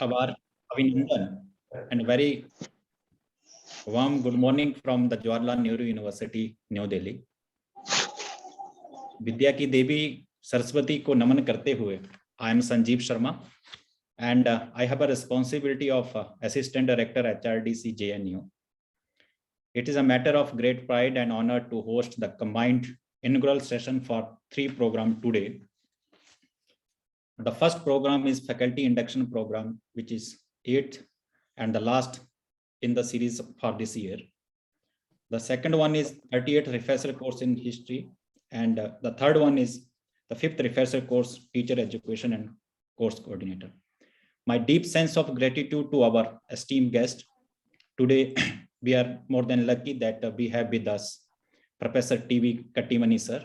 our Abhinandan and a very warm good morning from the Jawaharlal Nehru University, New Delhi. विद्या की देवी सरस्वती को नमन करते हुए I am Sanjeev Sharma and I have a responsibility of Assistant Director HRDC JNU. It is a matter of great pride and honor to host the combined inaugural session for 3 programs today. The first program is Faculty Induction Program, which is 8th and the last in the series for this year. The second one is 38th Refresher Course in History, and the third one is the 5th Refresher Course, Teacher Education and Course Coordinator. My deep sense of gratitude to our esteemed guest. Today, we are more than lucky that we have with us Professor T.V. Kattimani sir,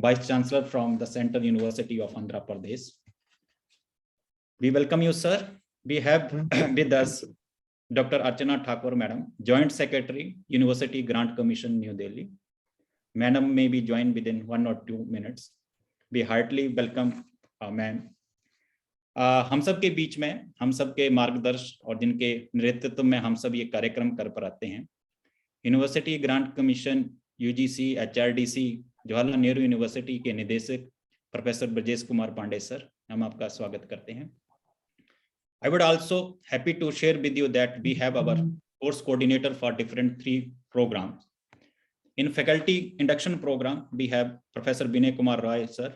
Vice Chancellor from the Central University of Andhra Pradesh. We welcome you, sir. We have with us Dr. Archana Thakur, Madam, Joint Secretary, University Grant Commission, New Delhi. Madam may be joined within 1 or 2 minutes. We heartily welcome ma'am. हम सब के बीच में, हम सब के मार्गदर्शन और जिनके नेतृत्व में हम सब ये कार्यक्रम कर पाते हैं, university grant commission, UGC, HRDC, Jawaharlal Nehru university के निदेशक प्रोफेसर ब्रजेश कुमार पांडे सर, हम आपका स्वागत करते हैं. I would also happy to share with you that we have our course coordinator for different 3 programs. In faculty induction program, we have Professor Vinay Kumar Roy, sir.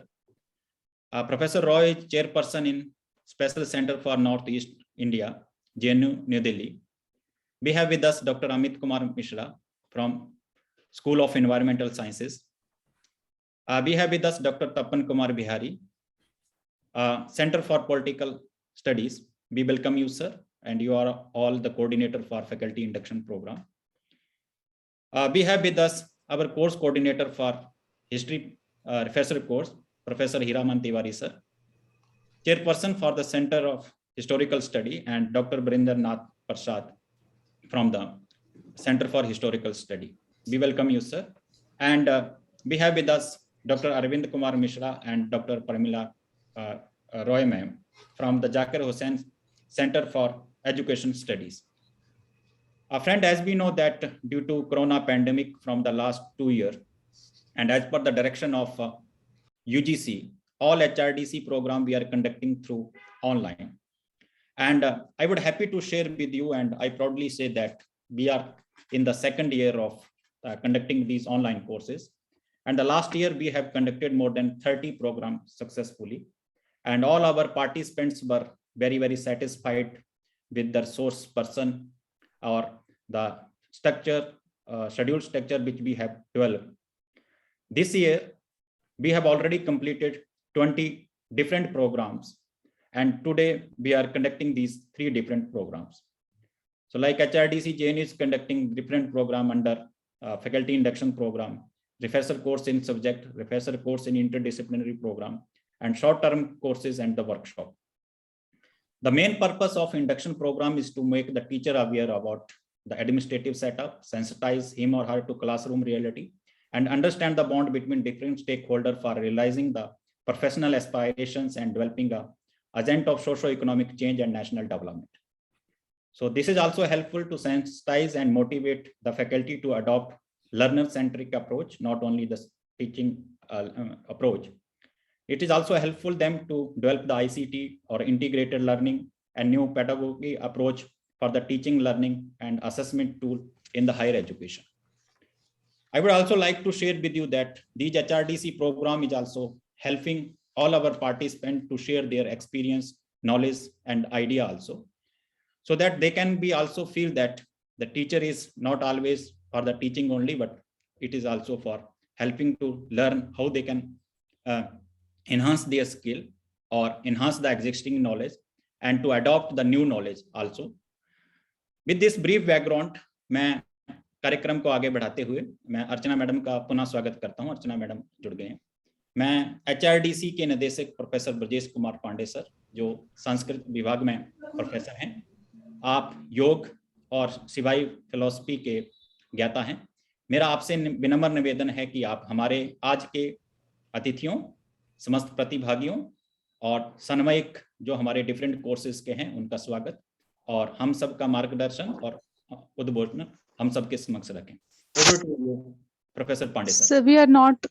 Professor Roy is chairperson in Special Center for Northeast India, JNU, New Delhi. We have with us Dr. Amit Kumar Mishra from School of Environmental Sciences. We have with us Dr. Tapan Kumar Bihari, Center for Political Studies. We welcome you, sir, and you are all the coordinator for faculty induction program. We have with us our course coordinator for history refresher course, Professor Hiraman Tiwari, sir, chairperson for the Center of Historical Study, and Dr. Barinder Nath Prasad from the Center for Historical Study. We welcome you, sir. And we have with us Dr. Arvind Kumar Mishra and Dr. Parmila Roy ma'am from the Zakir Hussain Center for Education Studies. Friend, as we know that due to Corona pandemic from the last 2 years, and as per the direction of UGC, all HRDC program we are conducting through online. And I would happy to share with you, and I proudly say that we are in the 2nd year of conducting these online courses. And the last year we have conducted more than 30 programs successfully. And all our participants were very, very satisfied with the resource person or the structure, schedule structure which we have developed. This year, we have already completed 20 different programs. And today we are conducting these 3 different programs. So like HRDC JNU is conducting different program under faculty induction program, refresher course in subject, refresher course in interdisciplinary program, and short-term courses and the workshop. The main purpose of induction program is to make the teacher aware about the administrative setup, sensitize him or her to classroom reality, and understand the bond between different stakeholders for realizing the professional aspirations and developing an agenda of socio-economic change and national development. So this is also helpful to sensitize and motivate the faculty to adopt learner-centric approach, not only the teaching approach. It is also helpful them to develop the ICT or integrated learning and new pedagogy approach for the teaching, learning, and assessment tool in the higher education. I would also like to share with you that the HRDC program is also helping all our participants to share their experience, knowledge, and idea also, so that they can be also feel that the teacher is not always for the teaching only, but it is also for helping to learn how they can enhance their skill or enhance the existing knowledge and to adopt the new knowledge also. With this brief background, मैं कार्यक्रम को आगे बढ़ाते हुए मैं अर्चना madam का पुनः स्वागत करता हूं. अर्चना मैडम जुड़ गए हैं. मैं HRDC के निदेशक प्रोफेसर ब्रजेश कुमार पांडे सर, जो संस्कृत विभाग में प्रोफेसर हैं. आप योग और सिवाई फिलॉसफी के ज्ञाता हैं. मेरा आपसे विनम्र निवेदन है कि आप हमारे आज के अतिथियों, समस्त प्रतिभागियों और सन्मयिक जो हमारे डिफरेंट कोर्सेज के हैं उनका स्वागत और हम सबका मार्गदर्शन और उद्बोधन हम सबके समक्ष रखें। Over to you professor Pandey sir. Sir, we are not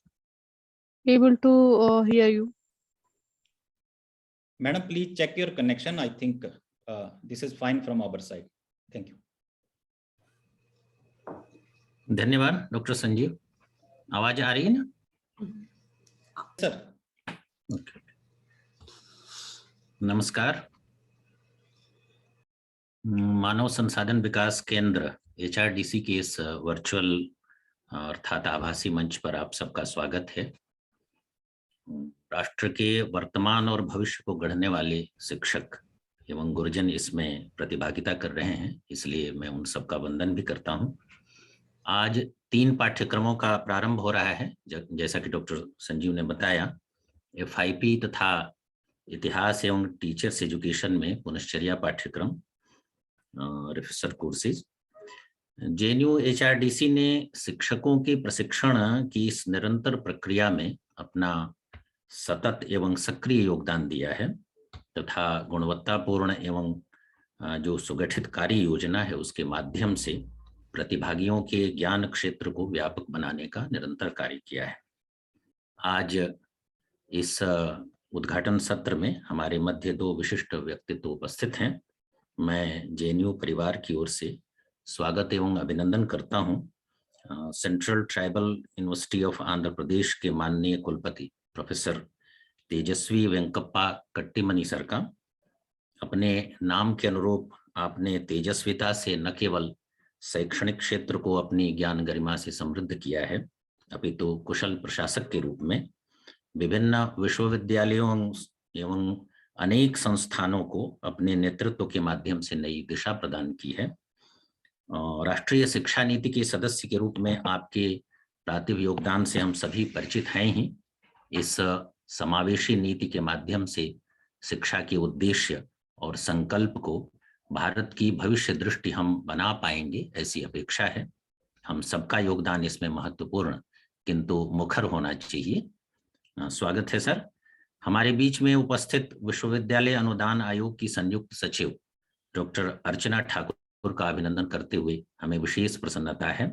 able to hear you. Madam, please check your connection. I think this is fine from our side. Thank you. धन्यवाद डॉक्टर संजीव। आवाज आ रही है ना सर? ओके। नमस्कार। मानव संसाधन विकास केंद्र HRDC के इस वर्चुअल अर्थात आभासी मंच पर आप सबका स्वागत है। राष्ट्र के वर्तमान और भविष्य को गढ़ने वाले शिक्षक एवं गुरुजन इसमें प्रतिभागिता कर रहे हैं, इसलिए मैं उन सबका वंदन भी करता हूं। आज 3 पाठ्यक्रमों का प्रारंभ हो रहा है, जैसा कि डॉक्टर संजीव ने बताया। FIP तथा इतिहास एवं टीचर्स एजुकेशन में पुनश्चर्या पाठ्यक्रम रिफरेसर कोर्सेज। JNU HRDC ने शिक्षकों के प्रशिक्षण की इस निरंतर प्रक्रिया में अपना सतत एवं सक्रिय योगदान दिया है तथा गुणवत्तापूर्ण एवं जो सुगठित कार्य योजना है उसके माध्यम से प्रतिभागियों के ज्ञान क्षेत्र को व्यापक बनाने का निरंतर कार्य किया है। आज इस उद्घाटन सत्र में हमारे मध्य 2 विशिष्ट व्यक्तित्व उपस्थित हैं। मैं JNU परिवार की ओर से स्वागत एवं अभिनंदन करता हूं central tribal university of Andhra Pradesh के माननीय कुलपति प्रोफेसर तेजस्वी वेंकप्पा कट्टीमनी सर का। अपने नाम के अनुरूप आपने तेजस्विता से न केवल शैक्षणिक क्षेत्र को अपनी ज्ञान गरिमा से समृद्ध किया है, अपितु कुशल प्रशासक के रूप में विभिन्न विश्वविद्यालयों एवं अनेक संस्थानों को अपने नेतृत्व के माध्यम से नई दिशा प्रदान की है। राष्ट्रीय शिक्षा नीति के सदस्य के रूप में आपके प्रातिभ योगदान से हम सभी परिचित हैं ही। इस समावेशी नीति के माध्यम से शिक्षा के उद्देश्य और संकल्प को भारत की भविष्य दृष्टि हम बना पाएंगे, ऐसी अपेक्षा है। हम सबका योगदान इसमें महत्वपूर्ण किंतु मुखर होना चाहिए। स्वागत है सर। हमारे बीच में उपस्थित विश्वविद्यालय अनुदान आयोग की संयुक्त सचिव डॉक्टर अर्चना ठाकुर का अभिनंदन करते हुए हमें विशेष प्रसन्नता है।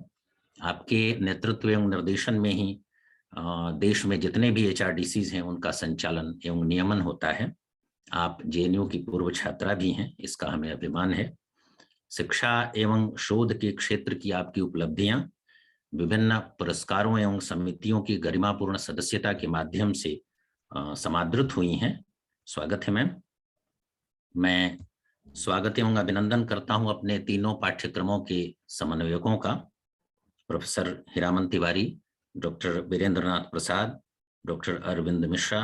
आपके नेतृत्व एवं निर्देशन में ही देश में जितने भी HRDCs हैं उनका संचालन एवं नियमन होता है। आप JNU की पूर्व छात्रा भी हैं, इसका हमें अभिमान है। शिक्षा एवं शोध के क्षेत्र की आपकी उपलब्धियां विभिन्न पुरस्कारों एवं समितियों की गरिमापूर्ण सदस्यता के माध्यम से समादृत हुई हैं। स्वागत है मैम। मैं स्वागत एवं अभिनंदन करता हूं अपने तीनों पाठ्यक्रमों के समन्वयकों का, professor Hiraman Tiwari, doctor Virendranath Prasad, doctor Arvind Mishra,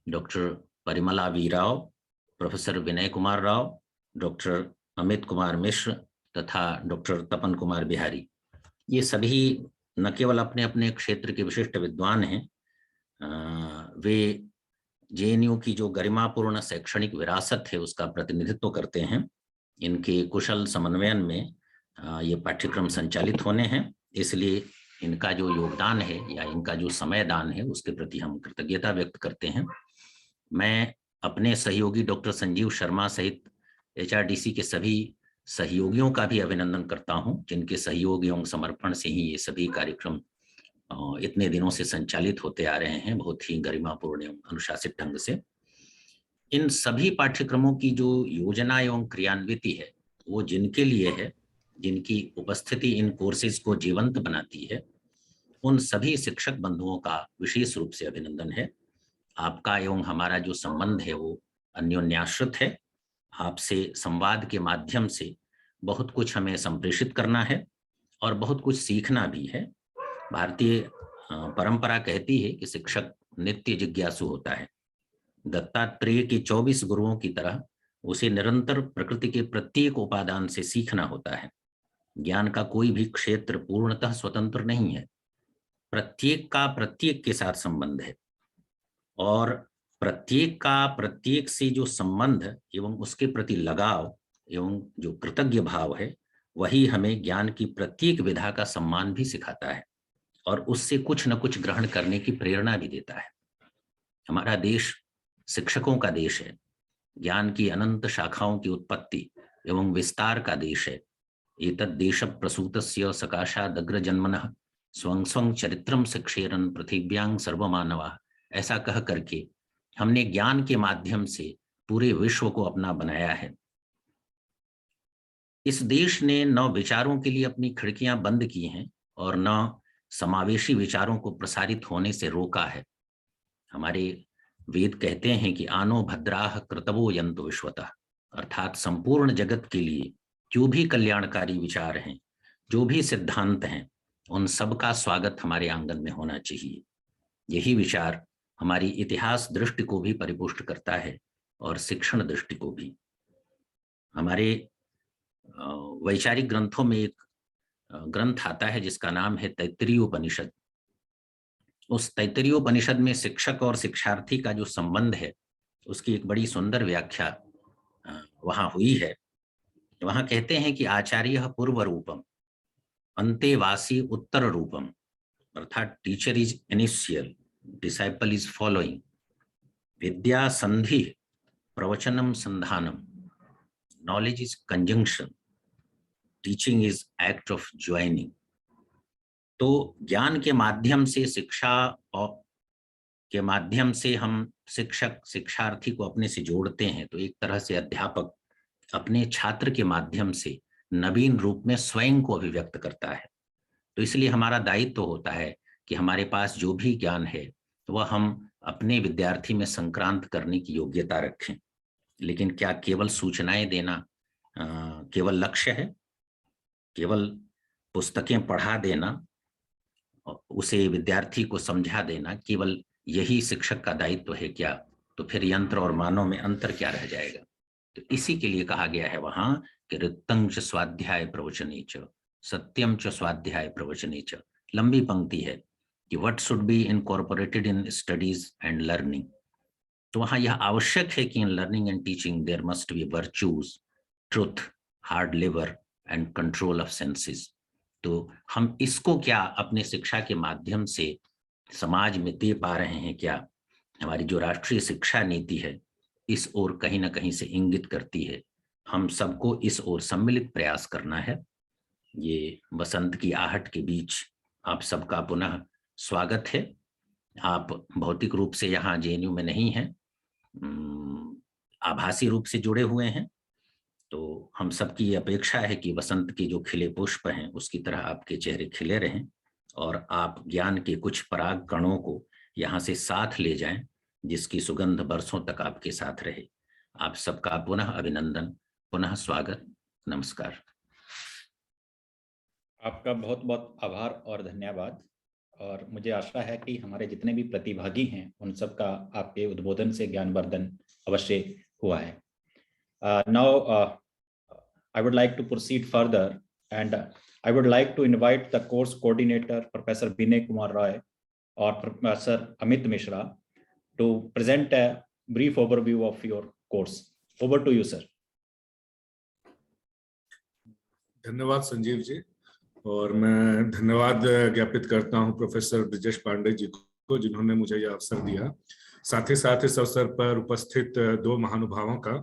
doctor Parimala V Rao, professor Vinay Kumar Rao, doctor Amit Kumar Mishra तथा डॉक्टर तपन कुमार बिहारी। ये सभी न केवल अपने अपने क्षेत्र के विशिष्ट विद्वान हैं, वे JNU की जो गरिमापूर्ण शैक्षणिक विरासत है उसका प्रतिनिधित्व करते हैं। इनके कुशल समन्वयन में ये पाठ्यक्रम संचालित होने हैं, इसलिए इनका जो योगदान है या इनका जो समय दान है उसके प्रति हम कृतज्ञता व्यक्त करते हैं। मैं अपने सहयोगी डॉक्टर संजीव शर्मा सहित HRDC के सभी सहयोगियों का भी अभिनंदन करता हूं, जिनके सहयोग एवं समर्पण से ही ये सभी कार्यक्रम इतने दिनों से संचालित होते आ रहे हैं, बहुत ही गरिमापूर्ण एवं अनुशासित ढंग से। इन सभी पाठ्यक्रमों की जो योजना एवं क्रियान्विति है वो जिनके लिए है, जिनकी उपस्थिति इन कोर्सेज को जीवंत बनाती है, उन सभी शिक्षक बंधुओं का विशेष रूप से अभिनंदन है। आपका एवं हमारा जो संबंध है वो अन्योन्याश्रित है। आपसे संवाद के माध्यम से बहुत कुछ हमें संप्रेषित करना है और बहुत कुछ सीखना भी है। भारतीय परंपरा कहती है कि शिक्षक नित्य जिज्ञासु होता है। दत्तात्रेय के 24 गुरुओं की तरह उसे निरंतर प्रकृति के प्रत्येक उपादान से सीखना होता है। ज्ञान का कोई भी क्षेत्र पूर्णतः स्वतंत्र नहीं है, प्रत्येक का प्रत्येक के साथ संबंध है और प्रत्येक का प्रत्येक से जो संबंध एवं उसके प्रति लगाव एवं जो कृतज्ञ भाव है वही हमें ज्ञान की प्रत्येक विधा का सम्मान भी सिखाता है और उससे कुछ न कुछ ग्रहण करने की प्रेरणा भी देता है। हमारा देश शिक्षकों का देश है, ज्ञान की अनंत शाखाओं की उत्पत्ति एवं विस्तार का देश है। एतद् देश प्रसूतस्य सकाशादग्र जन्मनः स्वं स्वं चरित्रम शिक्षेरन पृथिव्यां सर्वमानवा, ऐसा कह करके हमने ज्ञान के माध्यम से पूरे विश्व को अपना बनाया है। इस देश ने न विचारों के लिए अपनी खिड़कियां बंद की हैं और न समावेशी विचारों को प्रसारित होने से रोका है। हमारे वेद कहते हैं कि आनो भद्राह कृतवो यंतु विश्वतः, अर्थात संपूर्ण जगत के लिए जो भी कल्याणकारी विचार हैं, जो भी सिद्धांत हैं, उन सब का स्वागत हमारे आंगन में होना चाहिए। यही विचार हमारी इतिहास दृष्टि को भी परिपुष्ट करता है और शिक्षण दृष्टि को भी। हमारे वैचारिक ग्रंथों में एक ग्रंथ आता है जिसका नाम है तैत्तिरीय उपनिषद। उस तैत्तिरीय उपनिषद में शिक्षक और शिक्षार्थी का जो संबंध है उसकी एक बड़ी सुंदर व्याख्या वहां हुई है। वहां कहते हैं कि आचार्य पूर्व रूपम अंतेवासी उत्तर रूपम, अर्थात teacher is initial, disciple is following, विद्या संधि प्रवचनम संधानम, knowledge is conjunction, teaching is act of joining. तो ज्ञान के माध्यम से, शिक्षा और के माध्यम से हम शिक्षक शिक्षार्थी को अपने से जोड़ते हैं, तो एक तरह से अध्यापक अपने छात्र के माध्यम से नवीन रूप में स्वयं को अभिव्यक्त करता है। तो इसलिए हमारा दायित्व होता है कि हमारे पास जो भी ज्ञान है वह हम अपने विद्यार्थी में संक्रांत करने की योग्यता रखें। लेकिन क्या केवल सूचनाएं देना केवल लक्ष्य है? केवल पुस्तकें पढ़ा देना, उसे विद्यार्थी को समझा देना, केवल यही शिक्षक का दायित्व है क्या? तो फिर यंत्र और मानव में अंतर क्या रह जाएगा? तो इसी के लिए कहा गया है वहां कि ऋत्तं च स्वाध्याय प्रवचने च सत्यम च स्वाध्याय प्रवचने च। लंबी पंक्ति है कि what should be incorporated in studies and learning. तो वहां यह आवश्यक है कि in learning and teaching there must be virtues, truth, hard labour and control of senses. तो हम इसको क्या अपने शिक्षा के माध्यम से समाज में दे पा रहे हैं क्या? हमारी जो राष्ट्रीय शिक्षा नीति है इस ओर कहीं ना कहीं से इंगित करती है। हम सबको इस ओर सम्मिलित प्रयास करना है। ये बसंत की आहट के बीच आप सबका पुनः स्वागत है। आप भौतिक रूप से यहाँ जेएनयू में नहीं हैं, आभासी रूप से जुड़े हुए हैं। तो हम सबकी अपेक्षा है कि बसंत के जो खिले पुष्प हैं उसकी तरह आपके चेहरे खिले रहें और आप ज्ञान के कुछ पराग कणों को यहाँ से साथ ले जाएं, जिसकी सुगंध बरसों तक आपके साथ रहे। आप सबका पुनः अभिनंदन, पुनः स्वागत, नमस्कार। आपका बहुत बहुत आभार और धन्यवाद। और मुझे आशा है कि हमारे जितने भी प्रतिभागी हैं उन सब का आपके उद्बोधन से ज्ञानवर्धन अवश्य हुआ है। Now I would like to proceed further, and I would like to invite the course coordinator, Professor Vinay Kumar Roy or Professor Amit Mishra, to present a brief overview of your course. Over to you, sir. धन्यवाद संजीव जी, और मैं धन्यवाद ज्ञापित करता हूं professor Brijesh Pandey ji को जिन्होंने मुझे यह अवसर दिया। साथ ही साथ इस अवसर पर उपस्थित दो महानुभावों का,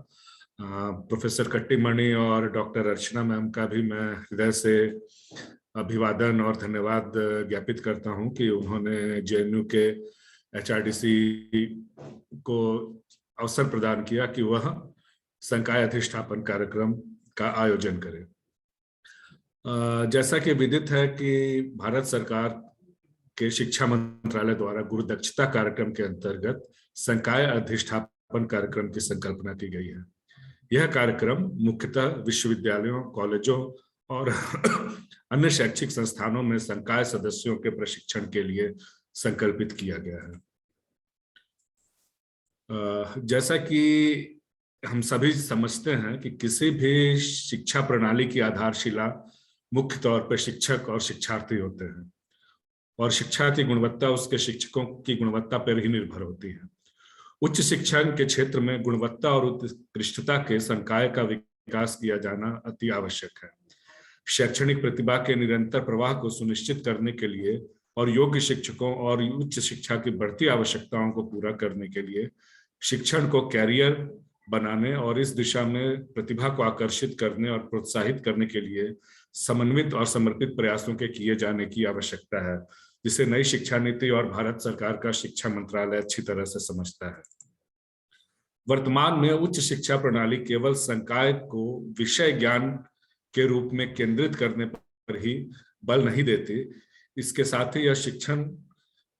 प्रोफेसर कट्टीमणि और डॉक्टर अर्चना मैम का भी मैं हृदय से अभिवादन और धन्यवाद ज्ञापित करता हूं कि उन्होंने जेएनयू के एचआरडीसी को अवसर प्रदान किया कि वह संकाय अधिष्ठापन कार्यक्रम का आयोजन करे। जैसा कि विदित है कि भारत सरकार के शिक्षा मंत्रालय द्वारा गुरु दक्षता कार्यक्रम के अंतर्गत संकाय अधिष्ठापन कार्यक्रम की संकल्पना की गई है। यह कार्यक्रम मुख्यतः विश्वविद्यालयों, कॉलेजों और अन्य शैक्षिक संस्थानों में संकाय सदस्यों के प्रशिक्षण के लिए संकल्पित किया गया है। जैसा कि हम सभी समझते हैं कि किसी भी शिक्षा प्रणाली की आधारशिला मुख्य तौर पर शिक्षक और शिक्षार्थी होते हैं, और शिक्षा की गुणवत्ता उसके शिक्षकों की गुणवत्ता पर ही निर्भर होती है। उच्च शिक्षा के क्षेत्र में गुणवत्ता और उत्कृष्टता के संकाय का विकास किया जाना अति आवश्यक है। शैक्षणिक प्रतिभा के निरंतर प्रवाह को सुनिश्चित करने के लिए और योग्य शिक्षकों और उच्च शिक्षा की बढ़ती आवश्यकताओं को पूरा करने के लिए शिक्षण को कैरियर बनाने और इस दिशा में प्रतिभा को आकर्षित करने और प्रोत्साहित करने के लिए समन्वित और समर्पित प्रयासों के किए जाने की आवश्यकता है, जिसे नई शिक्षा नीति और भारत सरकार का शिक्षा मंत्रालय अच्छी तरह से समझता है। वर्तमान में उच्च शिक्षा प्रणाली केवल संकाय को विषय ज्ञान के रूप में केंद्रित करने पर ही बल नहीं देती, इसके साथ ही यह शिक्षण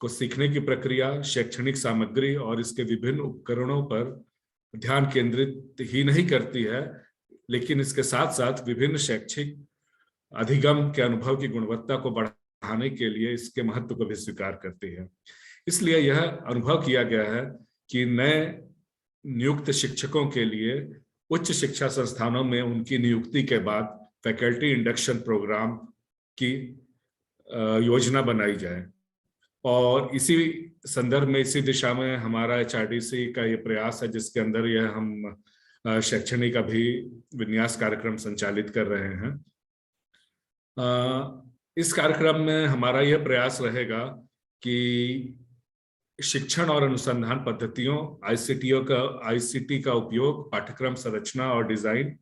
को सीखने की प्रक्रिया, शैक्षणिक सामग्री और इसके विभिन्न उपकरणों पर ध्यान केंद्रित ही नहीं करती है, लेकिन इसके साथ साथ विभिन्न शैक्षिक अधिगम के अनुभव की गुणवत्ता को बढ़ाने के लिए इसके महत्व को भी स्वीकार करती है। इसलिए यह अनुभव किया गया है कि नए नियुक्त शिक्षकों के लिए उच्च शिक्षा संस्थानों में उनकी नियुक्ति के बाद फैकल्टी इंडक्शन प्रोग्राम की योजना बनाई जाए, और इसी संदर्भ में, इसी दिशा में हमारा HRDC का ये प्रयास है, जिसके अंदर यह हम शैक्षणिक अभी विन्यास कार्यक्रम संचालित कर रहे हैं। इस कार्यक्रम में हमारा यह प्रयास रहेगा कि शिक्षण और अनुसंधान पद्धतियों ICT का उपयोग, पाठ्यक्रम संरचना और डिजाइन,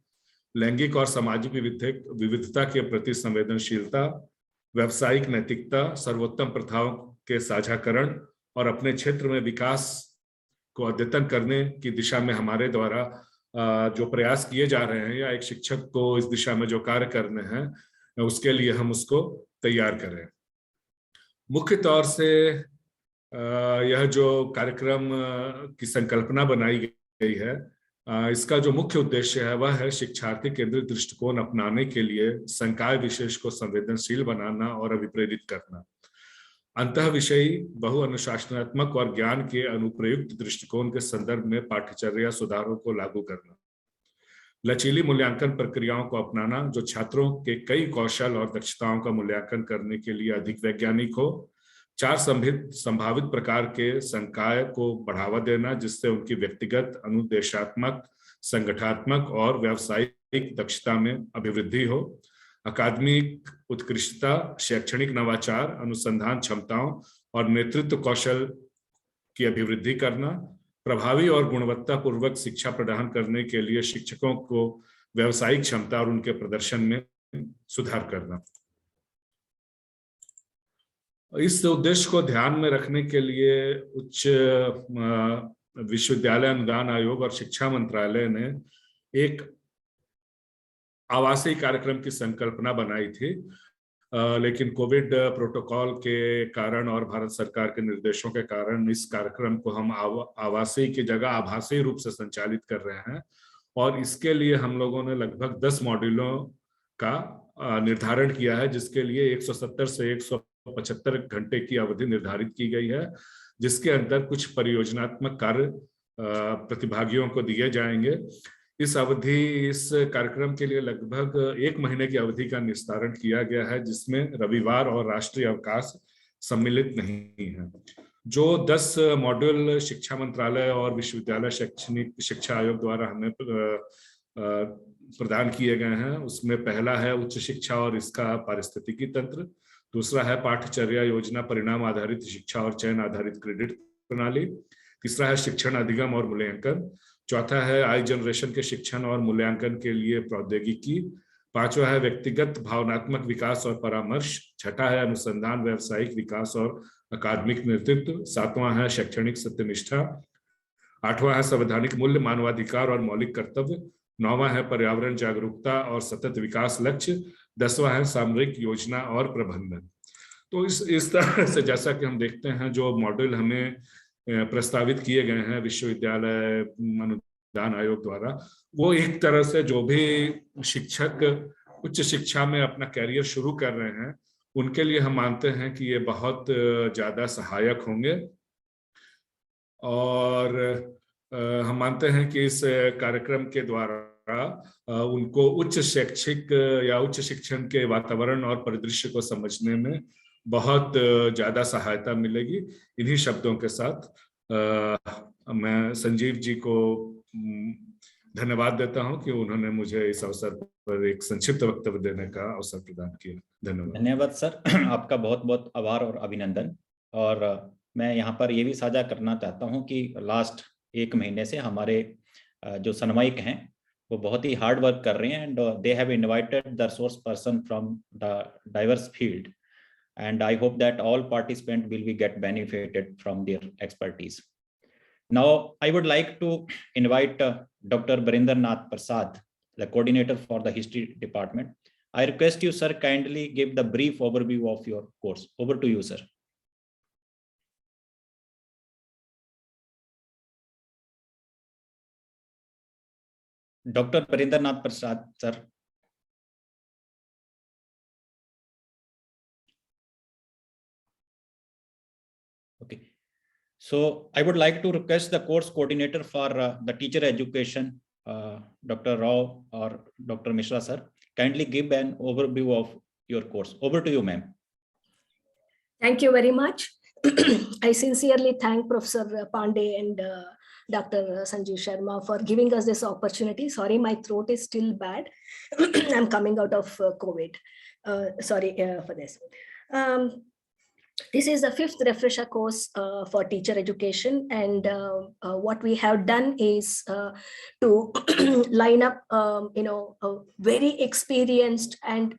लैंगिक और सामाजिक विविधता के प्रति संवेदनशीलता, व्यावसायिक नैतिकता, सर्वोत्तम प्रथाओं के साझाकरण और अपने क्षेत्र में विकास को अद्यतन करने की दिशा में हमारे द्वारा जो प्रयास किए जा रहे हैं, या एक शिक्षक को इस दिशा में जो कार्य करने हैं, उसके लिए हम उसको तैयार करें। मुख्य तौर से यह जो कार्यक्रम की संकल्पना बनाई गई है, इसका जो मुख्य उद्देश्य है वह है शिक्षार्थी केंद्रित दृष्टिकोण अपनाने के लिए संकाय विशेष को संवेदनशील बनाना और अभिप्रेरित करना, अंतः विषयी, बहु अनुशासनात्मक और ज्ञान के अनुप्रयुक्त दृष्टिकोण के संदर्भ में पाठ्यचर्या सुधारों को लागू करना, लचीली मूल्यांकन प्रक्रियाओं को अपनाना जो छात्रों के कई कौशल और दक्षताओं का मूल्यांकन करने के लिए अधिक वैज्ञानिक हो, 4 संभावित प्रकार के संकाय को बढ़ावा देना जिससे उनकी व्यक्तिगत, अनुदेशात्मक, संगठनात्मक और व्यावसायिक दक्षता में अभिवृद्धि हो, अकादमिक उत्कृष्टता, शैक्षणिक नवाचार, अनुसंधान क्षमताओं और नेतृत्व कौशल की अभिवृद्धि करना, प्रभावी और गुणवत्तापूर्वक शिक्षा प्रदान करने के लिए शिक्षकों को व्यावसायिक क्षमता और उनके प्रदर्शन में सुधार करना। इस उद्देश्य को ध्यान में रखने के लिए उच्च विश्वविद्यालय अनुदान आयोग और शिक्षा मंत्रालय ने एक आवासीय कार्यक्रम की संकल्पना बनाई थी, लेकिन कोविड प्रोटोकॉल के कारण और भारत सरकार के निर्देशों के कारण इस कार्यक्रम को हम आवासीय की जगह आभासी रूप से संचालित कर रहे हैं, और इसके लिए हम लोगों ने लगभग 10 मॉड्यूलों का निर्धारण किया है, जिसके लिए 170 से 175 घंटे की अवधि निर्धारित की गई है, जिसके अंदर कुछ परियोजनात्मक कार्य प्रतिभागियों को दिए जाएंगे। इस कार्यक्रम के लिए लगभग 1 महीने की अवधि का निस्तारण किया गया है, जिसमें रविवार और राष्ट्रीय अवकाश सम्मिलित नहीं है। जो 10 मॉड्यूल शिक्षा मंत्रालय और विश्वविद्यालय शैक्षणिक शिक्षा आयोग द्वारा हमें प्रदान किए गए हैं, उसमें पहला है उच्च शिक्षा और इसका पारिस्थितिकी तंत्र, दूसरा है पाठ्यचर्या योजना परिणाम आधारित शिक्षा और चयन आधारित क्रेडिट प्रणाली, तीसरा है शिक्षण अधिगम और मूल्यांकन, चौथा है आई जनरेशन के शिक्षण और मूल्यांकन के लिए प्रौद्योगिकी, पांचवा है व्यक्तिगत भावनात्मक विकास और परामर्श, छठा है अनुसंधान व्यावसायिक विकास और अकादमिक नेतृत्व, सातवां है शैक्षणिक सत्यनिष्ठा, आठवां है संवैधानिक मूल्य मानवाधिकार और मौलिक कर्तव्य, नौवां है पर्यावरण जागरूकता और सतत विकास लक्ष्य, 10वां है सामरिक योजना और प्रबंधन। तो इस तरह से जैसा कि हम देखते हैं जो मॉड्यूल हमें प्रस्तावित किए गए हैं विश्वविद्यालय अनुदान आयोग द्वारा, वो एक तरह से जो भी शिक्षक उच्च शिक्षा में अपना कैरियर शुरू कर रहे हैं उनके लिए हम मानते हैं कि ये बहुत ज्यादा सहायक होंगे, और हम मानते हैं कि इस कार्यक्रम के द्वारा उनको उच्च शैक्षिक या उच्च शिक्षण के वातावरण और परिदृश्य को समझने में बहुत ज्यादा सहायता मिलेगी। इन्हीं शब्दों के साथ मैं संजीव जी को धन्यवाद देता हूं कि उन्होंने मुझे इस अवसर पर एक संक्षिप्त वक्तव्य देने का अवसर प्रदान किया। धन्यवाद सर, आपका बहुत बहुत आभार और अभिनंदन। और मैं यहाँ पर ये भी साझा करना चाहता हूँ कि लास्ट 1 महीने से हमारे जो सनमाइक हैं वो बहुत ही हार्ड वर्क कर रहे हैं, and they have invited the resource person from the diverse field, and I hope that all participants will be get benefited from their expertise. Now I would like to invite Dr. Nath Prasad, the coordinator for the history department. I request you, sir, kindly give the brief overview of your course. Over to you, sir. Dr. Nath Prasad, sir. Okay. So I would like to request the course coordinator for the teacher education, Dr. Rao or Dr. Mishra, sir, kindly give an overview of your course. Over to you, ma'am. Thank you very much. I sincerely thank Professor Pandey and Dr. Sanjeev Sharma for giving us this opportunity. Sorry, my throat is still bad. I'm coming out of COVID. Sorry for this. This is the 5th refresher course for teacher education, and what we have done is to line up, very experienced and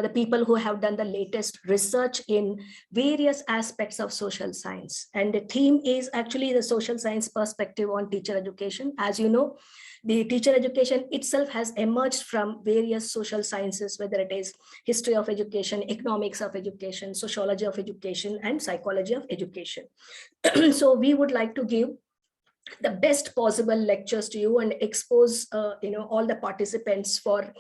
the people who have done the latest research in various aspects of social science. And the theme is actually the social science perspective on teacher education. As you know, the teacher education itself has emerged from various social sciences, whether it is history of education, economics of education, sociology of education, and psychology of education. So we would like to give the best possible lectures to you and expose all the participants for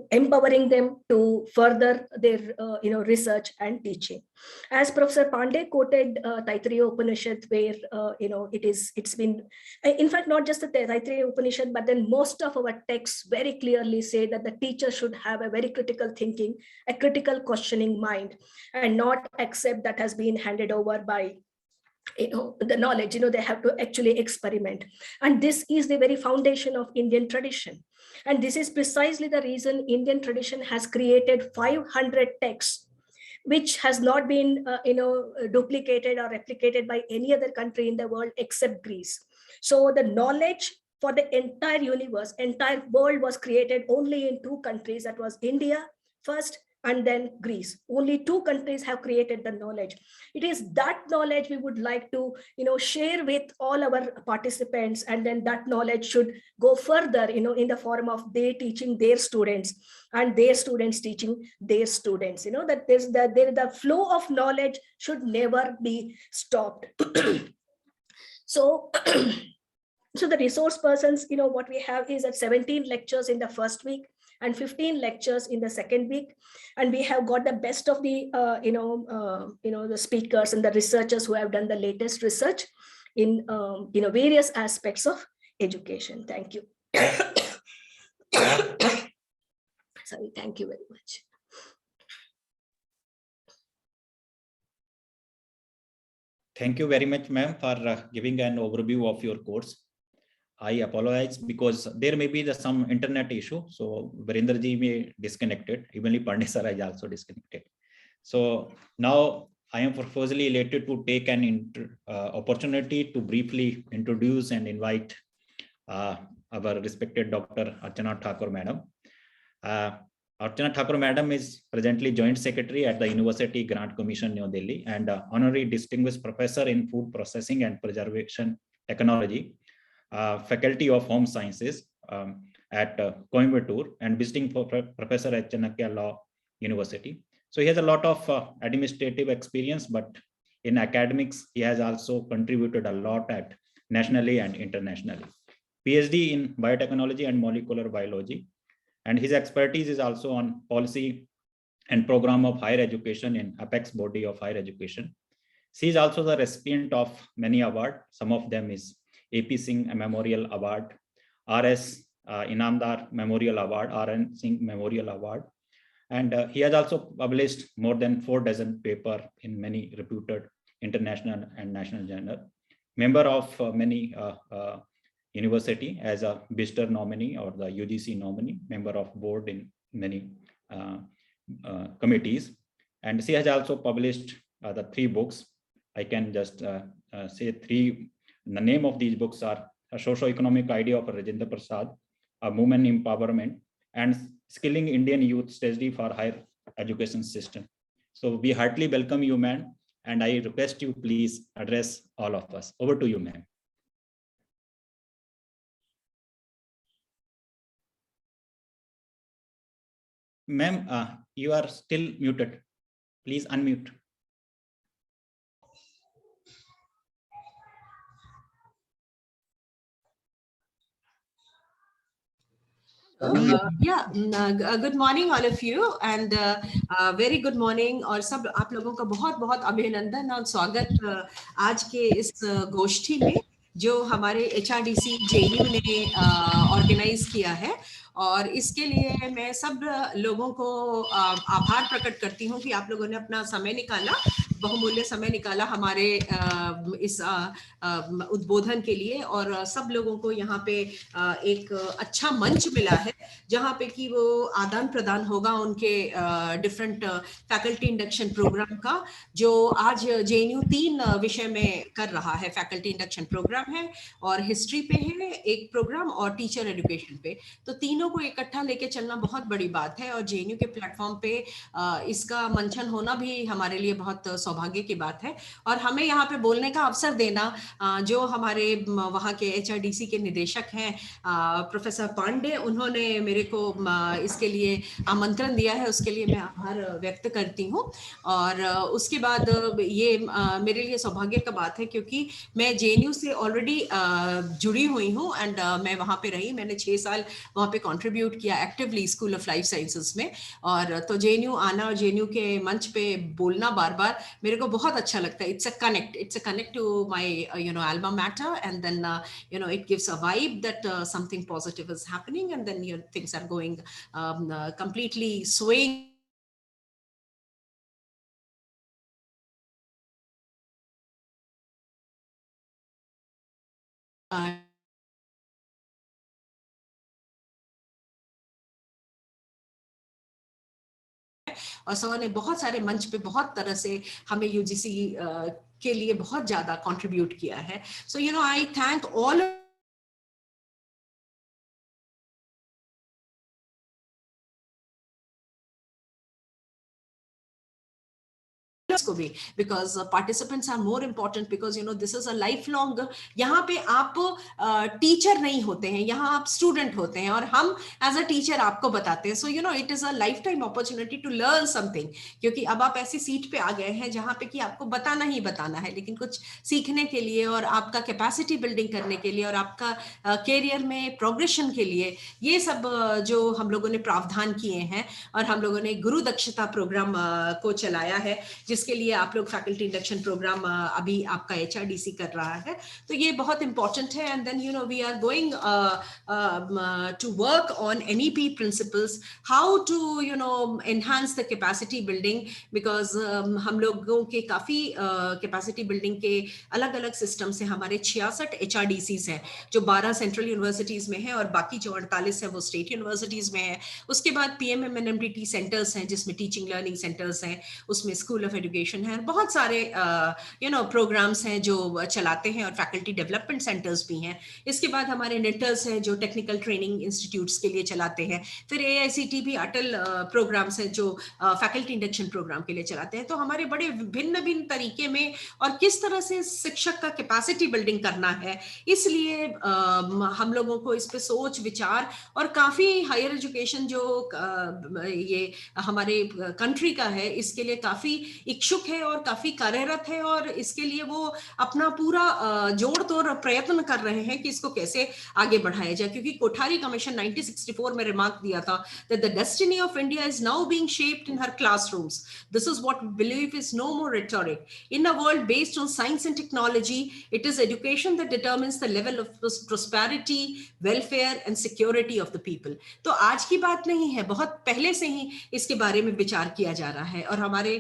empowering them to further their research and teaching. As Professor Pandey quoted Taittiriya Upanishad, where it's been, in fact, not just the Taittiriya Upanishad, but then most of our texts very clearly say that the teacher should have a very critical thinking, a critical questioning mind, and not accept that has been handed over by the knowledge. They have to actually experiment, and this is the very foundation of Indian tradition. And this is precisely the reason Indian tradition has created 500 texts, which has not been duplicated or replicated by any other country in the world except Greece. So the knowledge for the entire universe, entire world, was created only in 2 countries. That was India first, and then Greece. Only 2 countries have created the knowledge. It is that knowledge we would like to share with all our participants, and then that knowledge should go further in the form of they teaching their students and their students teaching their students. That the flow of knowledge should never be stopped. So so the resource persons, what we have is at 17 lectures in the first week and 15 lectures in the second week. And we have got the best of the, the speakers and the researchers who have done the latest research in, various aspects of education. Thank you. Sorry, thank you very much. Thank you very much, ma'am, for giving an overview of your course. I apologize because there may be some internet issue. So Virender ji may disconnected. Evenly Pandey sir is also disconnected. So now I am profoundly elated to take an opportunity to briefly introduce and invite our respected Dr. Archana Thakur madam. Archana Thakur madam is presently Joint Secretary at the University Grant Commission, New Delhi, and Honorary Distinguished Professor in Food Processing and Preservation Technology, Faculty of Home Sciences at Coimbatore, and visiting professor at Chanakya Law University. So he has a lot of administrative experience, but in academics, he has also contributed a lot at nationally and internationally. PhD in biotechnology and molecular biology. And his expertise is also on policy and program of higher education in apex body of higher education. She is also the recipient of many awards. Some of them is AP Singh Memorial Award, RS Inamdar Memorial Award, RN Singh Memorial Award. And he has also published more than 4 dozen papers in many reputed international and national journals. Member of many university as a visitor nominee or the UGC nominee, member of board in many committees. And she has also published the 3 books. I can just say 3 The name of these books are A Socio-Economic Idea of Rajendra Prasad, A Women Empowerment, and Skilling Indian Youth Strategy for Higher Education System. So we heartily welcome you, ma'am, and I request you please address all of us. Over to you, ma'am. Ma'am, you are still muted. Please unmute. Good morning all of you and very good morning और सब आप लोगों का बहुत बहुत अभिनंदन और स्वागत आज के इस गोष्ठी में जो हमारे HRDC JNU ने ऑर्गेनाइज किया है और इसके लिए मैं सब लोगों को आभार प्रकट करती हूँ कि आप लोगों ने अपना समय निकाला, बहुमूल्य समय निकाला हमारे इस उद्बोधन के लिए और सब लोगों को यहाँ पे एक अच्छा मंच मिला है जहाँ पे कि वो आदान प्रदान होगा उनके डिफरेंट फैकल्टी इंडक्शन प्रोग्राम का जो आज JNU 3 विषय में कर रहा है। फैकल्टी इंडक्शन प्रोग्राम है और हिस्ट्री पे है एक प्रोग्राम और टीचर एजुकेशन पे, तो तीनों को इकट्ठा लेके चलना बहुत बड़ी बात है और JNU के प्लेटफॉर्म पे इसका मंचन होना भी हमारे लिए बहुत सौभाग्य की बात है और हमें यहाँ पे बोलने का अवसर देना जो हमारे वहाँ के HRDC के निदेशक हैं प्रोफेसर पांडे, उन्होंने मेरे को इसके लिए आमंत्रण दिया है, उसके लिए मैं आभार व्यक्त करती हूँ। और उसके बाद ये मेरे लिए सौभाग्य का बात है क्योंकि मैं JNU से ऑलरेडी जुड़ी हुई हूँ एंड मैं वहाँ पे रही, मैंने 6 साल वहाँ पे कंट्रीब्यूट किया actively school of life sciences में और तो JNU आना और JNU के मंच पे बोलना बार बार मेरे को बहुत अच्छा लगता है। It's a connect to my alma mater and then it gives a vibe that something positive is happening and then things are going completely swaying और सर ने बहुत सारे मंच पे बहुत तरह से हमें UGC के लिए बहुत ज्यादा कंट्रीब्यूट किया है। सो आई थैंक ऑल को भी because participants are more important because this is a lifelong, यहाँ पे आप टीचर नहीं होते हैं, यहाँ आप स्टूडेंट होते हैं और हम एज अ टीचर आपको बताते हैं। So it is a lifetime opportunity to learn something क्योंकि अब आप ऐसी सीट पे आ गए हैं जहाँ पे कि आपको बताना ही बताना है लेकिन कुछ सीखने के लिए और आपका कैपेसिटी बिल्डिंग करने के लिए और आपका कैरियर में प्रोग्रेशन के लिए ये सब जो हम लोगों ने प्रावधान किए हैं और हम लोगों ने गुरु दक्षता प्रोग्राम को चलाया है जिसके लिए आप लोग फैकल्टी इंडक्शन प्रोग्राम अभी आपका HRDC कर रहा है, तो ये बहुत इंपॉर्टेंट है। And then we are going to work on NEP principles, how to enhance the capacity building because हम लोगों के काफी कैपेसिटी बिल्डिंग के अलग अलग सिस्टम से हमारे 66 HRDCs हैं जो 12 सेंट्रल यूनिवर्सिटीज में है और बाकी जो 48 है वो स्टेट यूनिवर्सिटीज में है। उसके बाद PMMNMDT सेंटर्स हैं जिसमें टीचिंग लर्निंग सेंटर्स हैं, उसमें स्कूल ऑफ एजुकेशन है, बहुत सारे प्रोग्राम्स हैं जो चलाते हैं और फैकल्टी डेवलपमेंट सेंटर्स भी हैं। इसके बाद हमारे नेटर्स हैं जो टेक्निकल ट्रेनिंग इंस्टीट्यूट्स के लिए चलाते हैं, फिर AICT भी अटल प्रोग्राम्स हैं जो फैकल्टी इंडक्शन प्रोग्राम के लिए चलाते हैं। तो हमारे बड़े भिन्न भिन्न तरीके में और किस तरह से शिक्षक का कैपेसिटी बिल्डिंग करना है, इसलिए हम लोगों को इस पे सोच विचार और काफी हायर एजुकेशन जो ये हमारे कंट्री का है इसके लिए काफी इच्छुक है और काफी कार्यरत है और इसके लिए वो अपना पूरा जोड़ तोड़ प्रयत्न कर रहे हैं कि इसको कैसे आगे बढ़ाया जाए क्योंकि कोठारी कमीशन 1964 में रिमार्क दिया था that the destiny of India is now being shaped in her classrooms. This is what we believe is no more rhetoric. In a world based on science and technology, it is education that determines the level of prosperity, welfare and security of the people. तो आज की बात नहीं है, बहुत पहले से ही इसके बारे में विचार किया जा रहा है और हमारे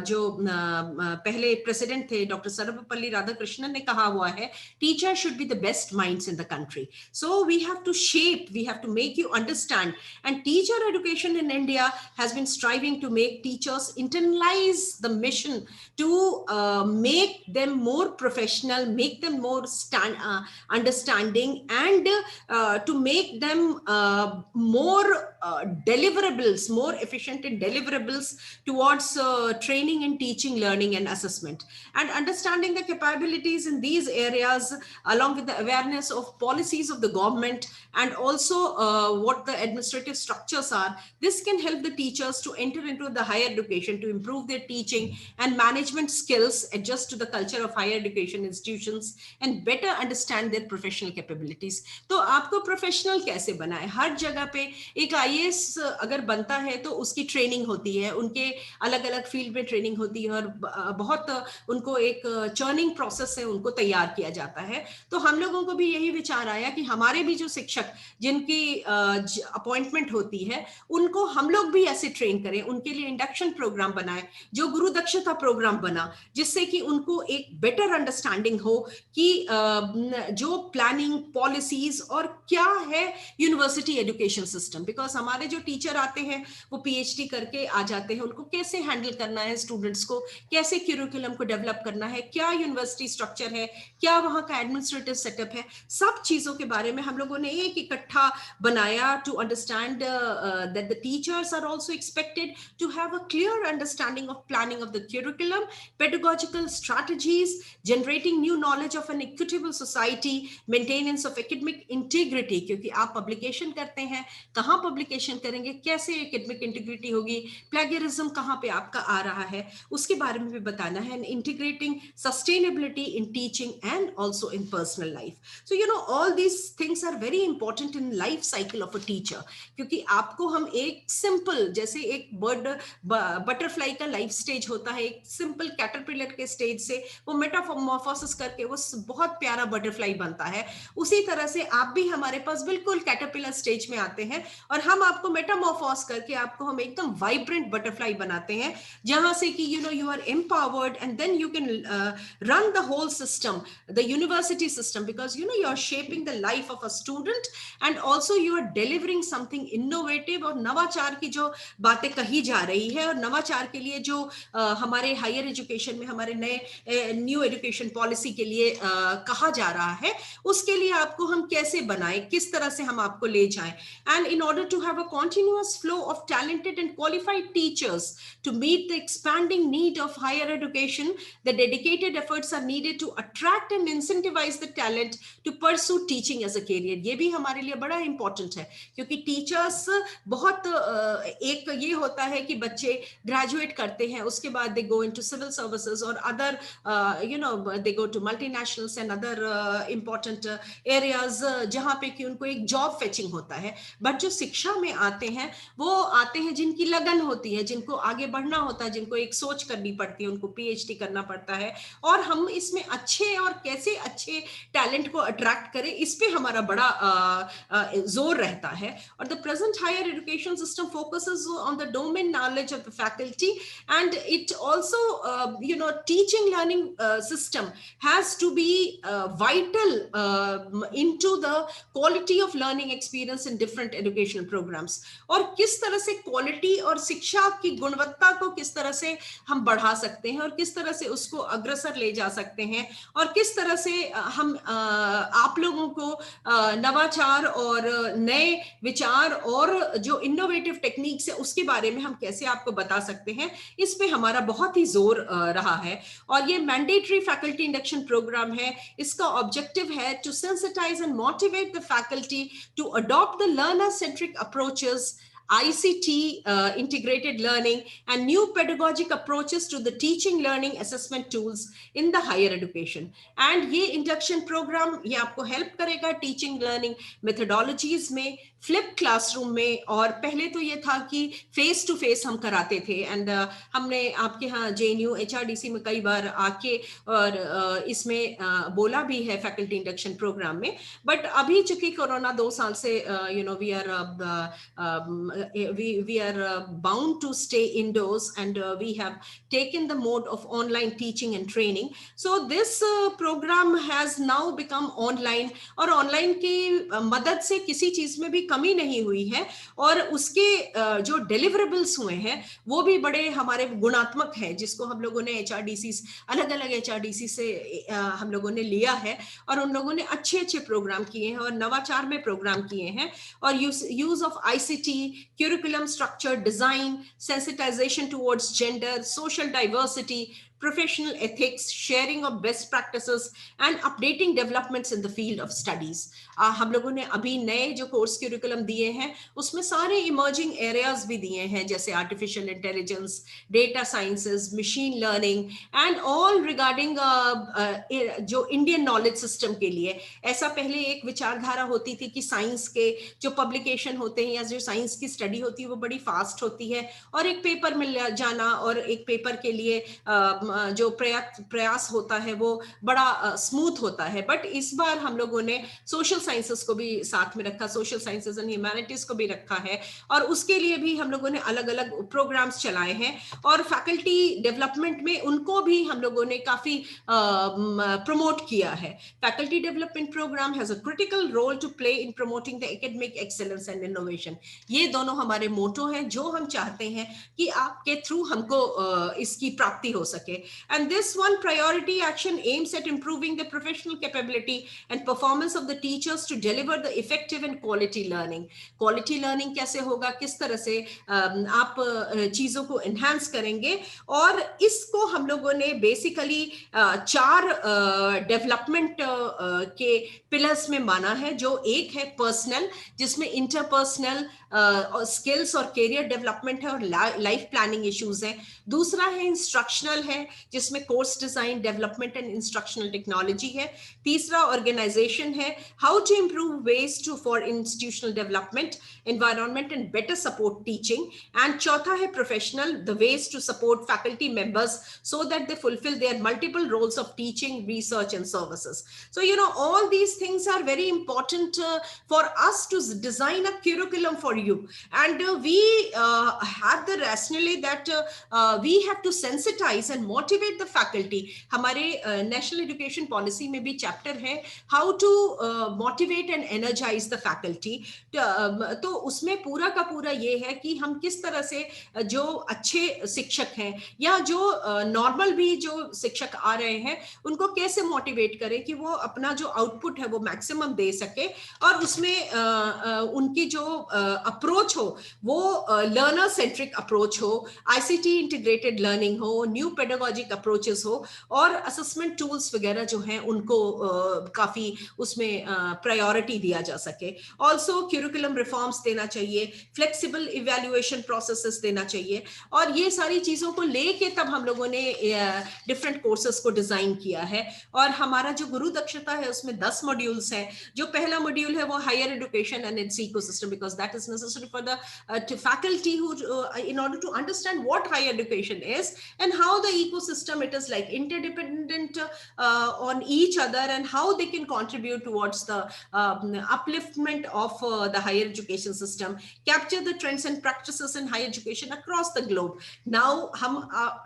जो जो पहले प्रेसिडेंट थे डॉक्टर सर्वपल्ली राधाकृष्णन ने कहा हुआ है, teacher should be the best minds in the country. So we have to shape, we have to make you understand, and teacher education in India has been striving to make teachers internalize the mission to make them more professional, make them more understanding, and to make them more deliverables, more efficient in deliverables towards training and teaching, learning and assessment, and understanding the capabilities in these areas along with the awareness of policies of the government, and also what the administrative structures are. This can help the teachers to enter into the higher education, to improve their teaching and management skills, adjust to the culture of higher education institutions, and better understand their professional capabilities. तो आपको professional कैसे बनाए? हर जगह पे एक IAS अगर बनता है तो उसकी ट्रेनिंग होती है, उनके अलग अलग फील्ड में ट्रेनिंग होती है, और बहुत उनको एक चर्निंग प्रोसेस है, उनको तैयार किया जाता है. तो हम लोगों को भी यही विचार आया कि हमारे भी जो शिक्षक जिनकी अपॉइंटमेंट होती है, उनको हम लोग भी ऐसे ट्रेन करें, उनके लिए इंडक्शन प्रोग्राम बनाए, जो गुरु दक्षता प्रोग्राम बना, जिससे कि उनको एक बेटर अंडरस्टैंडिंग हो कि जो प्लानिंग पॉलिसीज और क्या है यूनिवर्सिटी एजुकेशन सिस्टम. बिकॉज हमारे जो टीचर आते हैं वो PhD करके आ जाते हैं, उनको कैसे हैंडल करना है स्टूडेंट्स को, कैसे क्यूरिकुलम को डेवलप करना है, क्या यूनिवर्सिटी स्ट्रक्चर है, क्या वहाँ का एडमिनिस्ट्रेटिव सेटअप है, सब चीजों के बारे में हम लोगों ने एक इकट्ठा बनाया to understand that the teachers are also expected to have a clear understanding of planning of the curriculum, pedagogical strategies, generating new knowledge of an equitable society, maintenance of academic integrity, क्योंकि आप publication करते हैं, कहाँ publication करेंगे, कैसे academic integrity होगी, plagiarism कहाँ पे आपका आ रहा है, उसके बारे में भी बताना है, and integrating sustainability in teaching and also in personal life. So you know all these things are very important in life cycle of a teacher, क्योंकि आपको हम एक simple जैसे एक बटरफ्लाई का लाइफ स्टेज होता है, एक सिंपल कैटरपिलर के स्टेज से वो मेटामॉर्फोसिस करके वो बहुत प्यारा बटरफ्लाई बनता है. उसी तरह से आप भी हमारे पास बिल्कुल कैटरपिलर स्टेज में आते हैं, और हम आपको मेटामॉर्फोस करके आपको हम एकदम वाइब्रेंट बटरफ्लाई बनाते हैं, जहां से कि you are empowered, and then you can run the whole system, the university system, because you are shaping the life of a student, and also you are delivering something innovative. और नवाचार की जो बातें कही जा रही है, और नवाचार के लिए जो हमारे हायर एजुकेशन में हमारे नए न्यू एजुकेशन पॉलिसी के लिए कहा जा रहा है, उसके लिए आपको हम कैसे बनाएं, किस तरह से हम आपको ले जाएं. And in order to have a continuous flow of talented and qualified teachers to meet the expanding need of higher education, the dedicated efforts are needed to attract and incentivise the talent to pursue teaching as a career. ये भी हमारे लिए बड़ा important है, क्योंकि teachers बहुत एक ये होता है कि बच्चे ग्रेजुएट करते हैं, उसके बाद they go into civil services और other they go to multinationals and other important areas, जहां पे कि उनको एक जॉब फेचिंग होता है. बट जो शिक्षा में आते हैं वो आते हैं जिनकी लगन होती है, जिनको आगे बढ़ना होता है, जिनको एक सोच करनी पड़ती है, उनको PhD करना पड़ता है, और हम इसमें अच्छे और कैसे अच्छे टैलेंट को अट्रैक्ट करें, इस पे हमारा बड़ा जोर रहता है. और the present higher education system focuses on the domain knowledge of the faculty, and it also teaching learning system has to be vital into the quality of learning experience in different educational programs. और किस तरह से quality और शिक्षा की गुणवत्ता को किस तरह से हम बढ़ा सकते हैं, और किस तरह से उसको अग्रसर ले जा सकते हैं, और किस तरह से हम आप लोगों को नवाचार और नए विचार और जो इनोवेटिव टेक्निक्स है उसके बारे में हम कैसे आपको बता सकते हैं, इस पे हमारा बहुत ही जोर रहा है. और ये मैंडेटरी फैकल्टी इंडक्शन प्रोग्राम है, इसका ऑब्जेक्टिव है to sensitise and motivate the faculty to adopt the learner centric approaches, ICT integrated learning, and new pedagogic approaches to the teaching learning assessment tools in the higher education. And ये induction program ये आपको help करेगा teaching learning methodologies में, flip classroom में, और पहले तो ये था कि फेस टू फेस हम कराते थे, एंड हमने आपके यहाँ JNU HRDC में कई बार आके और इसमें बोला भी है फैकल्टी इंडक्शन प्रोग्राम में। बट अभी चूंकि कोरोना 2 साल से we are bound to stay indoors, and we have taken the mode of online teaching and training. So this program has now become online, और online की मदद से किसी चीज में भी कमी नहीं हुई है, और उसके जो deliverables हुए हैं वो भी बड़े हमारे गुणात्मक हैं, जिसको हम लोगों ने HRDC अलग अलग HRDC से हम लोगों ने लिया है, और उन लोगों ने अच्छे अच्छे प्रोग्राम किए हैं और नवाचार में प्रोग्राम किए हैं, और use of ICT, curriculum structure, design, sensitization towards gender, social diversity, professional ethics, sharing of best practices, and updating developments in the field of studies. हम लोगों ने अभी नए जो कोर्स क्यूरिकुलम दिए हैं उसमें सारे इमर्जिंग एरियाज भी दिए हैं, जैसे artificial intelligence, data sciences, machine learning, and all regarding जो इंडियन नॉलेज सिस्टम के लिए। ऐसा पहले एक विचारधारा होती थी कि साइंस के जो पब्लिकेशन होते हैं या जो साइंस की स्टडी होती है वो बड़ी फास्ट होती है, और एक पेपर मिल जाना और एक पेपर के लिए जो प्रयास होता है वो बड़ा स्मूथ होता है। बट इस बार हम लोगों ने सोशल साइंसेस को भी साथ में रखा, सोशल साइंसेस एंड ह्यूमैनिटीज को भी रखा है, और उसके लिए भी हम लोगों ने अलग अलग प्रोग्राम्स चलाए हैं, और फैकल्टी डेवलपमेंट में उनको भी हम लोगों ने काफी प्रमोट किया है। Faculty development programme has a critical role to play in promoting the academic excellence and innovation. ये दोनों हमारे मोटो हैं जो हम चाहते हैं कि आपके थ्रू हमको इसकी प्राप्ति हो सके। And this one priority action aims at improving the professional capability and performance of the teachers to deliver the effective and quality learning. Quality learning कैसे होगा, किस तरह से आप चीजों को enhance करेंगे, और इसको हम लोगों ने basically 4 डेवलपमेंट के पिलर्स में माना है। जो एक है पर्सनल, जिसमें इंटरपर्सनल स्किल्स और कैरियर डेवलपमेंट है और लाइफ प्लानिंग इश्यूज हैं। दूसरा है इंस्ट्रक्शनल है, जिसमें course design, development and instructional technology है। तीसरा ऑर्गेनाइजेशन है, how to improve ways to for institutional development, environment and better support teaching. And चौथा है professional, the ways to support faculty members so that they fulfil their multiple roles of teaching, research and services. So all these things are very important for us to design a curriculum for you, and we have the rationale that we have to sensitize and motivate the faculty. हमारे national education policy में भी chapter है how to motivate and energize the faculty. तो उसमें पूरा का पूरा ये है कि हम किस तरह से जो अच्छे शिक्षक हैं या जो नॉर्मल भी जो शिक्षक आ रहे हैं उनको कैसे मोटिवेट करें कि वो अपना जो आउटपुट है वो मैक्सिमम दे सके, और उसमें उनकी जो अप्रोच हो वो लर्नर सेंट्रिक अप्रोच हो, ICT इंटीग्रेटेड लर्निंग हो, न्यू पेडागोजिक अप्रोचेस हो, और असेसमेंट टूल्स वगैरह जो हैं उनको काफी उसमें प्रायोरिटी दिया जा सके। ऑल्सो क्यूरिकुलम रिफॉर्म्स देना चाहिए, फ्लेक्सिबल इवैल्यूएशन प्रोसेसेस देना चाहिए, और ये सारी चीजों को लेके तब हम लोगों ने डिफरेंट कोर्सेस को डिजाइन किया है। और हमारा जो गुरु दक्षता है उसमें 10 मॉड्यूल्स हैं। जो पहला मॉड्यूल है वो higher education and its ecosystem, because that is necessary for the faculty who in order to understand what higher education is and how the ecosystem it is like interdependent on each other, and how they can contribute towards the upliftment of the higher education system, capture the trends and practices in higher education across the globe. Now हम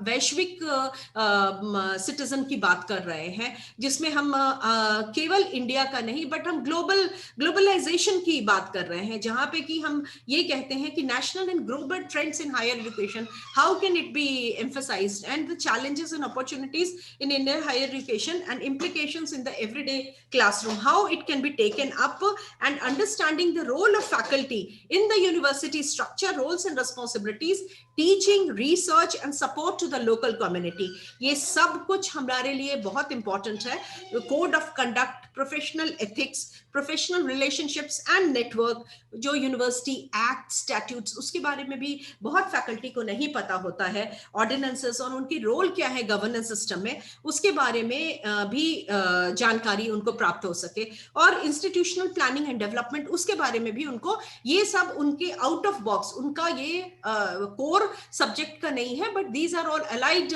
वैश्विक citizen की बात कर रहे हैं, जिसमें हम केवल इंडिया का नहीं बट हम ग्लोबलाइजेशन की बात कर रहे हैं, जहां पे कि हम ये कहते हैं कि national and global trends in higher education, how can it be emphasized, and the challenges and opportunities in Indian higher education and implications in the everyday classroom, how it can be taken up, and understanding the role of faculty in the university structure, roles and responsibilities, teaching, research and support to the local community. ये सब कुछ हमारे लिए बहुत important है। Code of conduct, professional ethics, professional relationships and network, जो university act, statutes, उसके बारे में भी बहुत फैकल्टी को नहीं पता होता है, ऑर्डिनेंसेस और उनकी रोल रोल क्या है गवर्नेंस सिस्टम में, उसके बारे में भी जानकारी उनको प्राप्त हो सके। और इंस्टीट्यूशनल प्लानिंग एंड डेवलपमेंट, उसके बारे में भी उनको, ये सब उनके आउट ऑफ बॉक्स, उनका ये कोर सब्जेक्ट का नहीं है, but these are all allied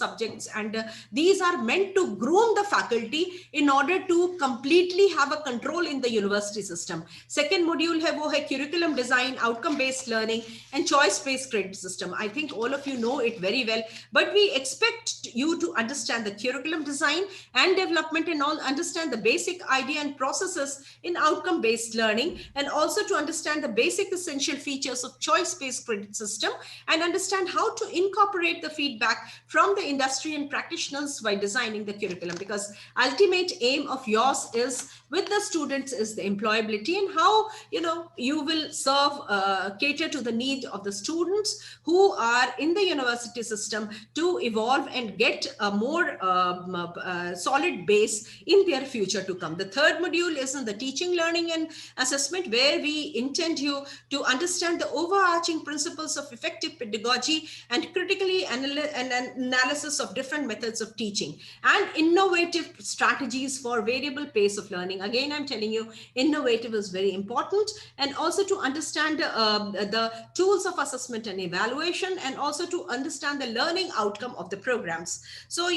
subjects and these are meant to groom the faculty in order to completely have a control in the university system. Second module है वो है curriculum design, outcome based learning and choice based credit system. I think all of you know it very well, but we expect you to understand the curriculum design and development and all, understand the basic idea and processes in outcome based learning, and also to understand the basic essential features of choice based credit system, and understand how to incorporate the feedback from the industry and practitioners by designing the curriculum, because ultimate aim of yours is with the students is the employability, and how you will serve cater to the need of the students who are in the university system to evolve and get a more solid base in their future to come. The third module is in the teaching, learning and assessment, where we intend you to understand the overarching principles of effective pedagogy and critically analysis of different methods of teaching and innovative strategies for variable pace of learning. Again, I'm telling you, innovative is very important, and also to understand the tools of assessment and evaluation, and also to understand the learning outcome of the programs. So,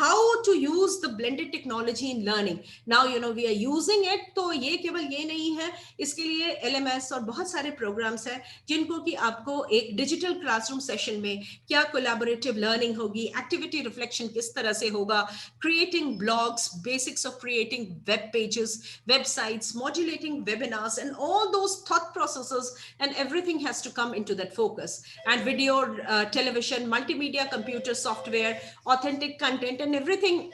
how to use the blended technology in learning. Now, we are using it, तो ये केवल ये नहीं है, इसके लिए LMS और बहुत सारे programs हैं जिनको कि आपको एक digital classroom session में क्या collaborative learning होगी, activity reflection किस तरह से होगा, creating blogs, basics of creating web pages, websites, modulating webinars, and all those thought processes and everything has to come into that focus. And video, television, multimedia, computer software, authentic content, and everything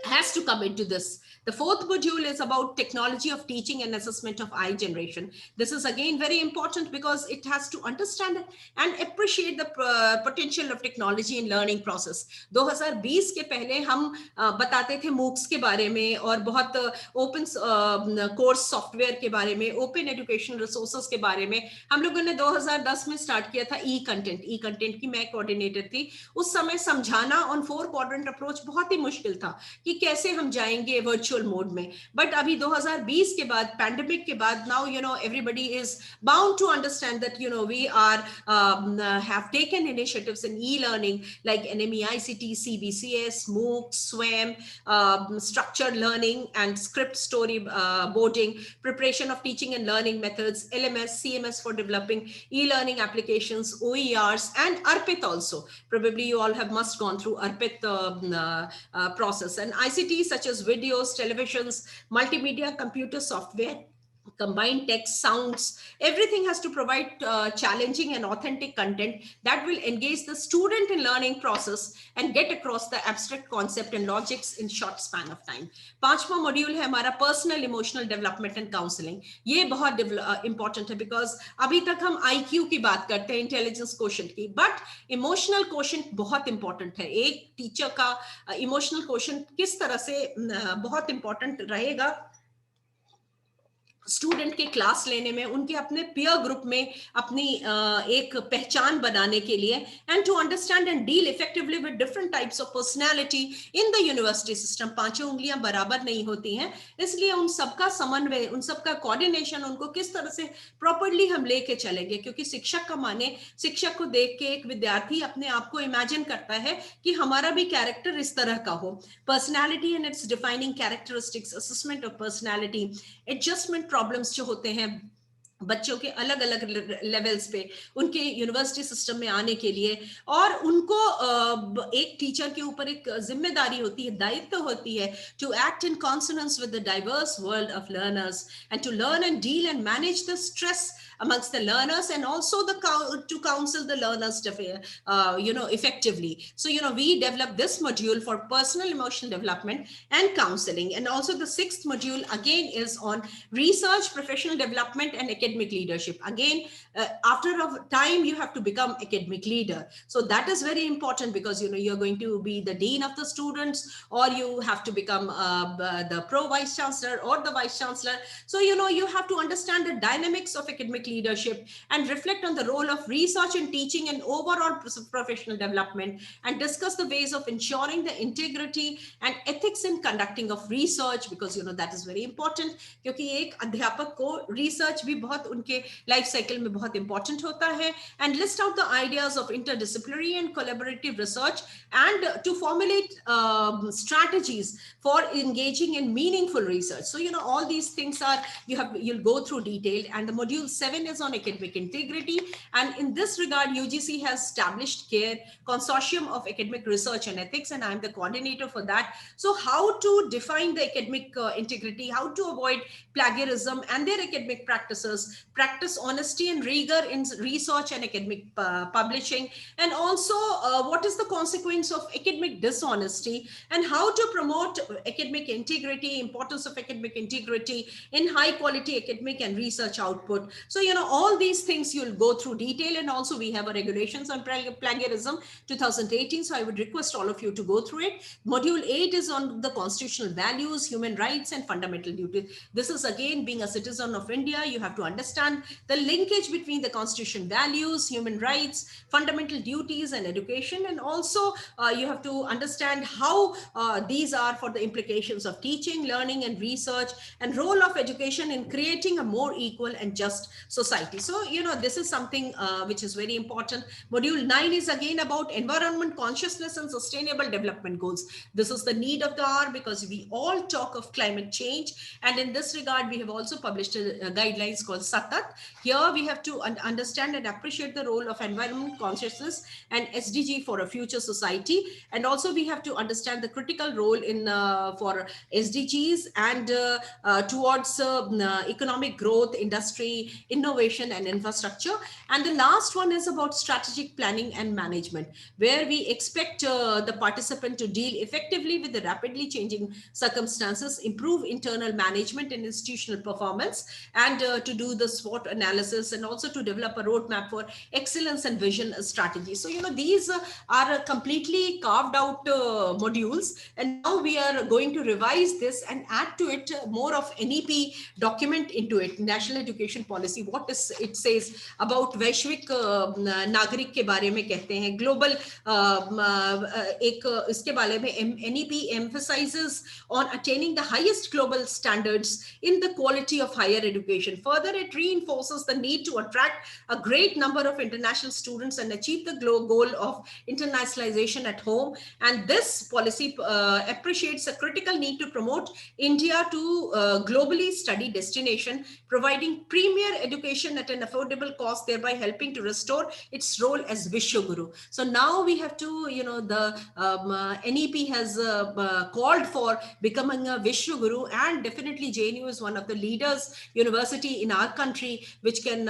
has to come into this. The fourth module is about technology of teaching and assessment of I generation. This is again very important because it has to understand and appreciate the potential of technology in learning process. 2020 के पहले हम बताते थे MOOCs के बारे में और बहुत open course software के बारे में, open education resources के बारे में. हम लोगों ने 2010 में start किया था e-content की मैं coordinator थी. उस समय समझाना on 4 quadrant approach बहुत ही मुश्किल था कि कैसे हम जाएंगे virtual mode में. But अभी 2020 के बाद, pandemic के बाद, now everybody is bound to understand that we are have taken initiatives in e-learning like NME ICT, CBCS, MOOCs, SWAM, structured learning and script story boarding, preparation of teaching and learning methods, LMS, CMS for developing e-learning applications, OERs, and ARPIT also. Probably you all must gone through ARPIT process, and ICT such as videos, televisions, multimedia, computer software, combined text, sounds, everything has to provide challenging and authentic content that will engage the student in learning process and get across the abstract concept and logics in short span of time. पांचवा module है हमारा personal emotional development and counselling. ये बहुत important है because अभी तक हम IQ की बात करते हैं, इंटेलिजेंस क्वोशेंट की, बट इमोशनल क्वोशेंट बहुत इंपॉर्टेंट है. एक टीचर का इमोशनल क्वोशेंट किस तरह से बहुत इंपॉर्टेंट रहेगा स्टूडेंट के क्लास लेने में, उनके अपने पीयर ग्रुप में अपनी एक पहचान बनाने के लिए, and to understand and deal effectively with different types of personality in the university system. पांचों उंगलियां बराबर नहीं होती हैं, इसलिए उन सबका समन्वय, उन सबका कोऑर्डिनेशन, उनको किस तरह से प्रॉपर्ली हम लेके चलेंगे, क्योंकि शिक्षक का माने, शिक्षक को देख के एक विद्यार्थी अपने आप को इमेजिन करता है कि हमारा भी कैरेक्टर इस तरह का हो. Personality and it's defining characteristics, assessment of personality, adjustment problems जो होते हैं बच्चों के अलग अलग लेवल्स पे उनके यूनिवर्सिटी सिस्टम में आने के लिए, और उनको एक टीचर के ऊपर एक जिम्मेदारी होती है, दायित्व होती है to act in consonance with the diverse world of learners and to learn and deal and manage the stress amongst the learners, and also to counsel the learners effectively. So we developed this module for personal emotional development and counseling. And also the sixth module again is on research, professional development, and academic leadership. Again, after a time you have to become academic leader, so that is very important because you're going to be the dean of the students, or you have to become the pro vice chancellor or the vice chancellor. So you have to understand the dynamics of academic leadership, and reflect on the role of research in teaching and overall professional development, and discuss the ways of ensuring the integrity and ethics in conducting of research, because that is very important, क्योंकि एक अध्यापक को research भी बहुत उनके life cycle में बहुत important होता है, and list out the ideas of interdisciplinary and collaborative research, and to formulate strategies for engaging in meaningful research. So all these things are, you'll go through detail, and the module 7 is on academic integrity, and in this regard UGC has established CARE, Consortium of Academic Research and Ethics, and I'm the coordinator for that. So how to define the academic integrity, how to avoid plagiarism and their academic practices, practice honesty and rigor in research and academic publishing, and also what is the consequence of academic dishonesty, and how to promote academic integrity, importance of academic integrity in high quality academic and research output. So all these things you'll go through detail, and also we have a regulations on plagiarism 2018, so I would request all of you to go through it. Module 8 is on the constitutional values, human rights and fundamental duties. This is again, being a citizen of India, you have to understand the linkage between the constitution values, human rights, fundamental duties and education, and also you have to understand how these are for the implications of teaching, learning and research, and role of education in creating a more equal and just society. So this is something which is very important. Module 9 is again about environment consciousness and sustainable development goals. This is the need of the hour, because we all talk of climate change, and in this regard we have also published a guidelines called Satat. Here we have to understand and appreciate the role of environment consciousness and SDG for a future society, and also we have to understand the critical role in for SDGs and towards economic growth, industry, innovation and infrastructure. And the last one is about strategic planning and management, where we expect the participant to deal effectively with the rapidly changing circumstances, improve internal management and institutional performance, and to do the SWOT analysis, and also to develop a roadmap for excellence and vision strategy. So these are completely carved out modules, and now we are going to revise this and add to it more of NEP document into it, National Education Policy. What is it says about वैश्विक नागरिक के बारे में कहते हैं, global एक इसके बारे में NEP emphasizes on attaining the highest global standards in the quality of higher education. Further, it reinforces the need to attract a great number of international students and achieve the goal of internationalization at home. And this policy appreciates a critical need to promote India to globally study destination, providing premier education at an affordable cost, thereby helping to restore its role as Vishwaguru. So now we have to, the NEP has called for becoming a Vishwaguru, and definitely JNU is one of the leaders university in our country which can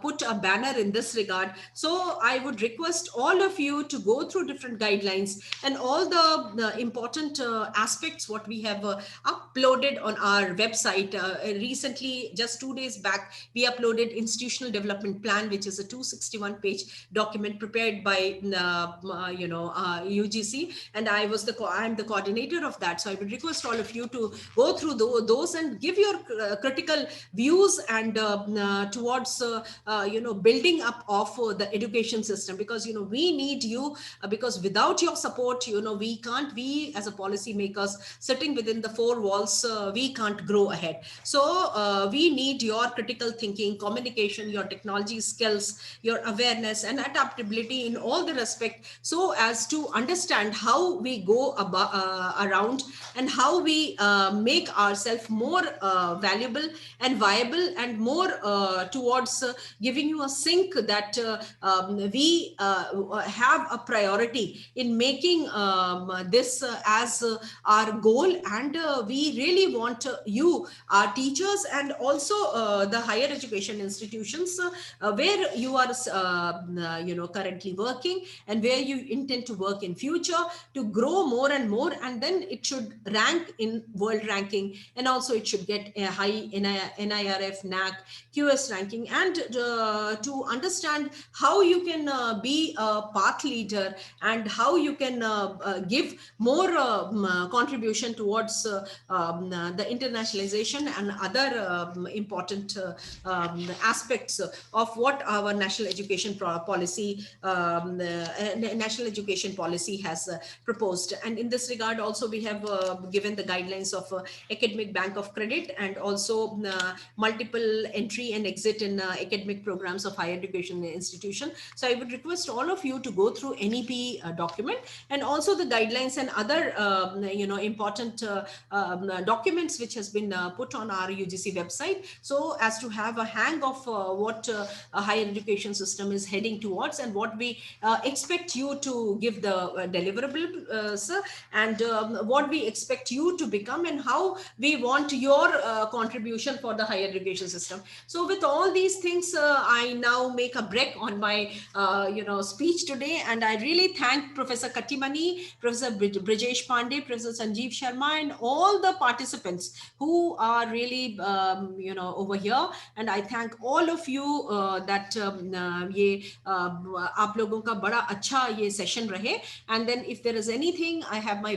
put a banner in this regard. So I would request all of you to go through different guidelines and all the important aspects what we have uploaded on our website. Recently, just 2 days back, we uploaded Institutional Development Plan, which is a 261-page document prepared by UGC, and I'm the coordinator of that. So I would request all of you to go through those and give your critical views and towards building up of the education system, because we need you, because without your support we as a policy makers sitting within the four walls, we can't grow ahead. So we need your critical thinking, communication, your technology skills, your awareness and adaptability in all the respect, so as to understand how we go around and how we make ourselves more valuable and viable and more towards giving you a sync that we have a priority in making this as our goal, and we really want you, our teachers, and also the higher education institutions where you are currently working and where you intend to work in future, to grow more and more, and then it should rank in world ranking, and also it should get a high NIRF, NAC, QS ranking, and to understand how you can be a path leader and how you can give more contribution towards the internationalization and other important aspects of what our national education policy has proposed. And in this regard also we have given the guidelines of academic bank of credit, and also multiple entry and exit in academic programs of higher education institution. So I would request all of you to go through NEP document, and also the guidelines and other important documents which has been put on our UGC website, so as to have a hang of what a higher education system is heading towards, and what we expect you to give the deliverable, sir, and what we expect you to become, and how we want your contribution for the higher education system. So with all these things, I now make a break on my speech today, and I really thank Professor Kattimani, Professor Brijesh Pandey, Professor Sanjeev Sharma, and all the participants who are really over here. And I thank all of you that ये आप लोगों का बड़ा अच्छा ये session रहे. And then if there is anything, I have my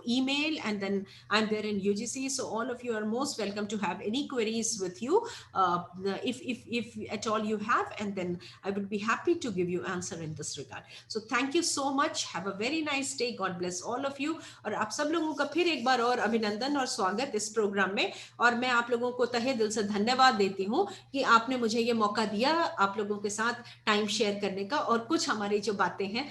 email, and then I'm there in UGC, so all of you are most welcome to have any queries with you, if at all you have, and then I would be happy to give you answer in this regard. So thank you so much, have a very nice day, God bless all of you. और आप सब लोगों का फिर एक बार और अभिनंदन और स्वागत इस प्रोग्राम में, और मैं आप लोगों को तहे दिल से धन्यवाद देती हूँ कि आपने मुझे ये मौका दिया आप लोगों के साथ टाइम शेयर करने का, और कुछ हमारी जो बातें हैं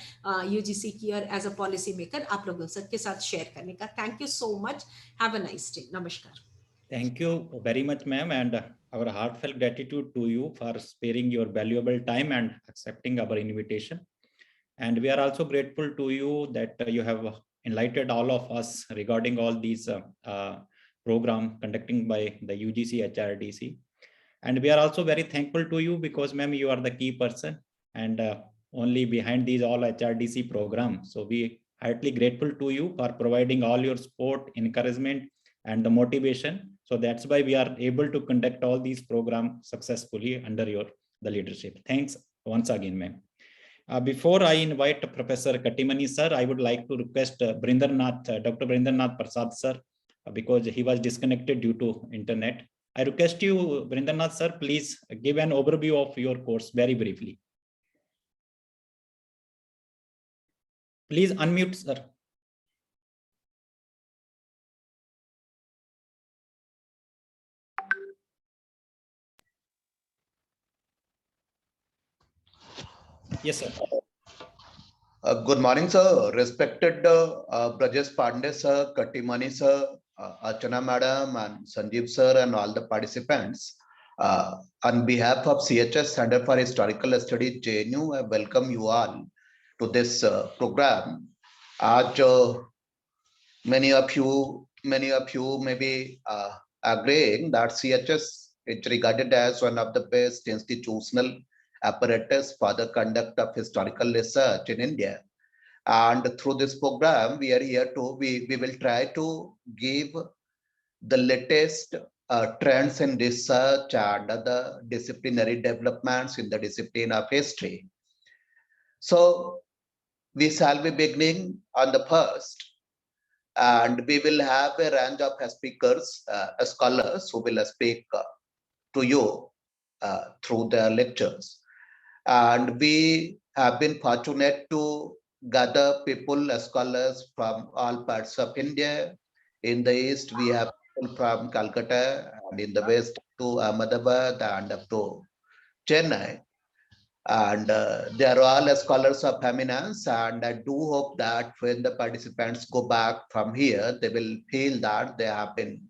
यूजीसी की और एज अ पॉलिसी मेकर आप लोगों के साथ शेयर करने का. Thank you so much, have a nice day. नमस्कार. Thank you very much, ma'am, and our heartfelt gratitude to you for sparing your valuable time and accepting our invitation. And we are also grateful to you that you have enlightened all of us regarding all these program conducting by the UGC HRDC. And we are also very thankful to you because, ma'am, you are the key person and only behind these all HRDC programs. So we heartily grateful to you for providing all your support, encouragement, and the motivation. So that's why we are able to conduct all these programs successfully under the leadership. Thanks once again, ma'am. Before I invite Professor Kattimani sir, I would like to request Dr. Brindernath Prasad sir, because he was disconnected due to internet. I request you, Brindernath sir, please give an overview of your course very briefly. Please unmute, sir. Yes, sir. Good morning, sir. Respected Brajesh Pandey sir, Kattimani sir, Archana madam, and Sanjeev sir, and all the participants. On behalf of CHS Center for Historical Studies JNU, I welcome you all to this program. As many of you may be agreeing that CHS is regarded as one of the best institutional apparatus for the conduct of historical research in India. And through this program, we will try to give the latest trends in research and other disciplinary developments in the discipline of history. So we shall be beginning on the first, and we will have a range of speakers, scholars who will speak to you through their lectures. And we have been fortunate to gather people, scholars from all parts of India. In the east, we have people from Calcutta, and in the west to Ahmedabad and up to Chennai. And they are all scholars of eminence, and I do hope that when the participants go back from here, they will feel that they have been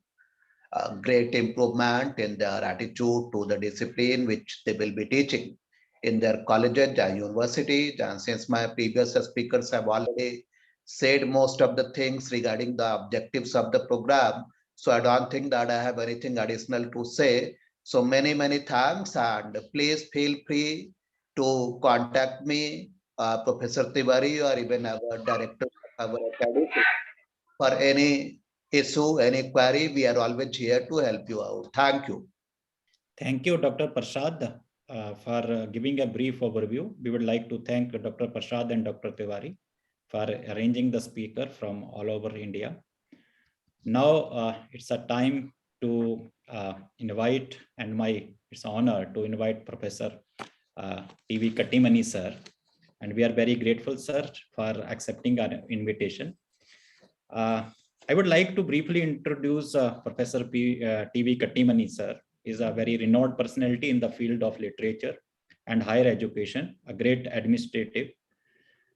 great improvement in their attitude to the discipline which they will be teaching in their colleges and universities. And since my previous speakers have already said most of the things regarding the objectives of the program, so I don't think that I have anything additional to say. So many thanks, and please feel free to contact me, Professor Tiwari, or even our director of our academy for any issue, any query. We are always here to help you out. Thank you. Thank you, Dr. Prasad, for giving a brief overview. We would like to thank Dr. Prasad and Dr. Tiwari for arranging the speaker from all over India. Now it's a time to invite, and my it's an honor to invite Professor TV Kattimani sir, and we are very grateful, sir, for accepting our invitation. I would like to briefly introduce Professor TV Kattimani sir. He is a very renowned personality in the field of literature and higher education, a great administrative,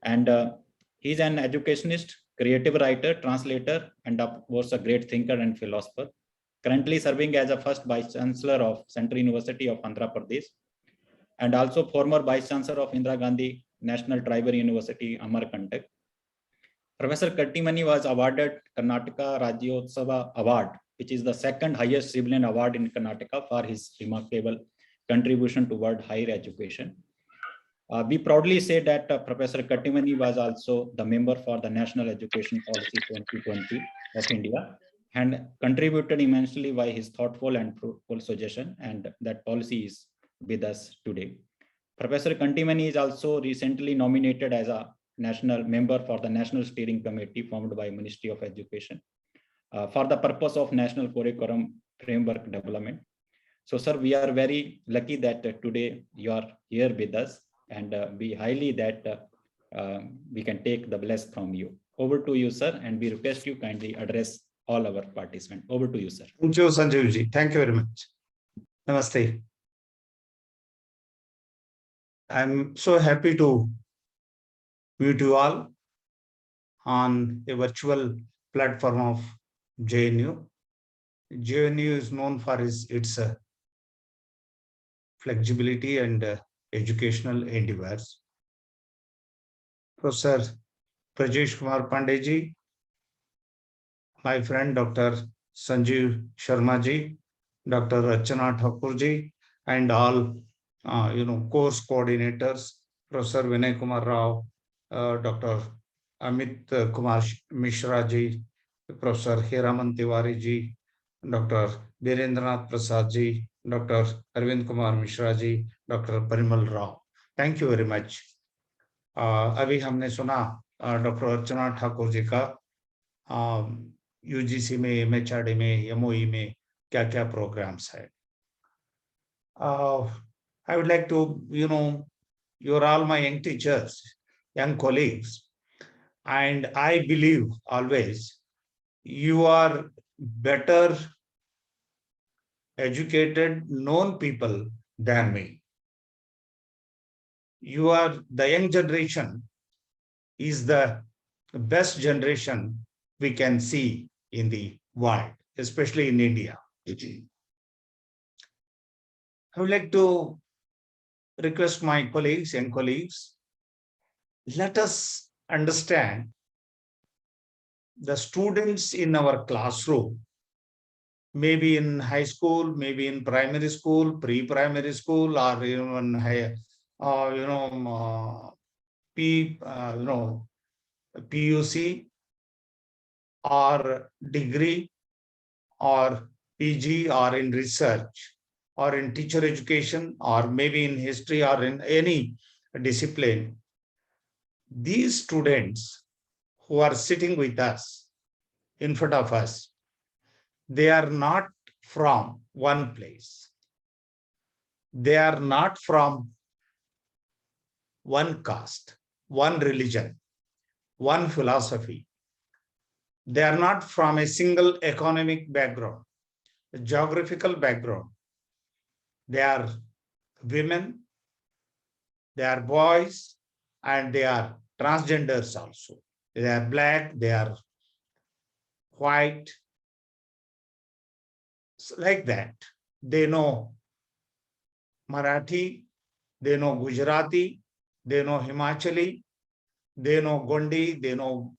and he is an educationist, creative writer, translator, and of course a great thinker and philosopher. Currently serving as a first Vice Chancellor of Central University of Andhra Pradesh, and also former Vice Chancellor of Indira Gandhi National Tribal University, Amarkantak. Professor Kattimani was awarded Karnataka Rajyotsava Award, which is the second highest civilian award in Karnataka for his remarkable contribution toward higher education. We proudly say that Professor Kattimani was also the member for the National Education Policy 2020 of India, and contributed immensely by his thoughtful and fruitful suggestion, and that policy is with us today. Professor Kattimani is also recently nominated as a national member for the National Steering Committee formed by Ministry of Education for the purpose of National Curriculum Framework Development. So, sir, we are very lucky that today you are here with us, and we highly that we can take the bless from you. Over to you, sir, and we request you kindly address all our participants. Over to you, sir. Thank you, Sanjeev ji. Thank you very much. Namaste. I'm so happy to meet you all on a virtual platform of JNU. JNU is known for its flexibility and educational endeavors. Professor Brajesh Kumar Pandey ji, my friend Dr. Sanjeev Sharma ji, Dr. Archana Thakur ji, and all course coordinators, Professor Vinay Kumar Rao, Dr. Amit Kumar Mishra ji, Professor Hiraman Tiwari ji, Dr. Birendranath Prasad ji, Dr. Arvind Kumar Mishra ji, Dr. Parimal Rao. Thank you very much. अभी हमने सुना doctor अर्चना ठाकुर जी का UGC में, MHRD में, MOE में क्या क्या programmes है. I would like to, you're all my young teachers, young colleagues, and I believe always you are better educated, known people than me. You are the young generation is the best generation we can see in the world, especially in India. I would like to request my colleagues and colleagues, let us understand the students in our classroom, maybe in high school, maybe in primary school, pre-primary school, or even higher, PUC or degree or PG or in research or in teacher education or maybe in history or in any discipline. These students who are sitting with us in front of us, they are not from one place. They are not from one caste, one religion, one philosophy. They are not from a single economic background, a geographical background. They are women, they are boys, and they are transgenders also. They are black, they are white. So like that. They know Marathi, they know Gujarati, they know Himachali, they know Gondi, they know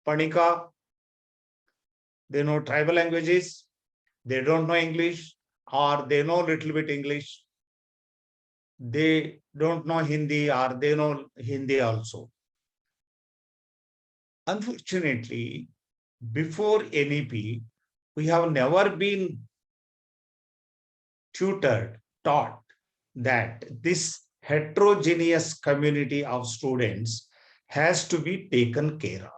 Panika, they know tribal languages, they don't know English, or they know little bit English. They don't know Hindi, or they know Hindi also. Unfortunately, before NEP, we have never been taught that this heterogeneous community of students has to be taken care of.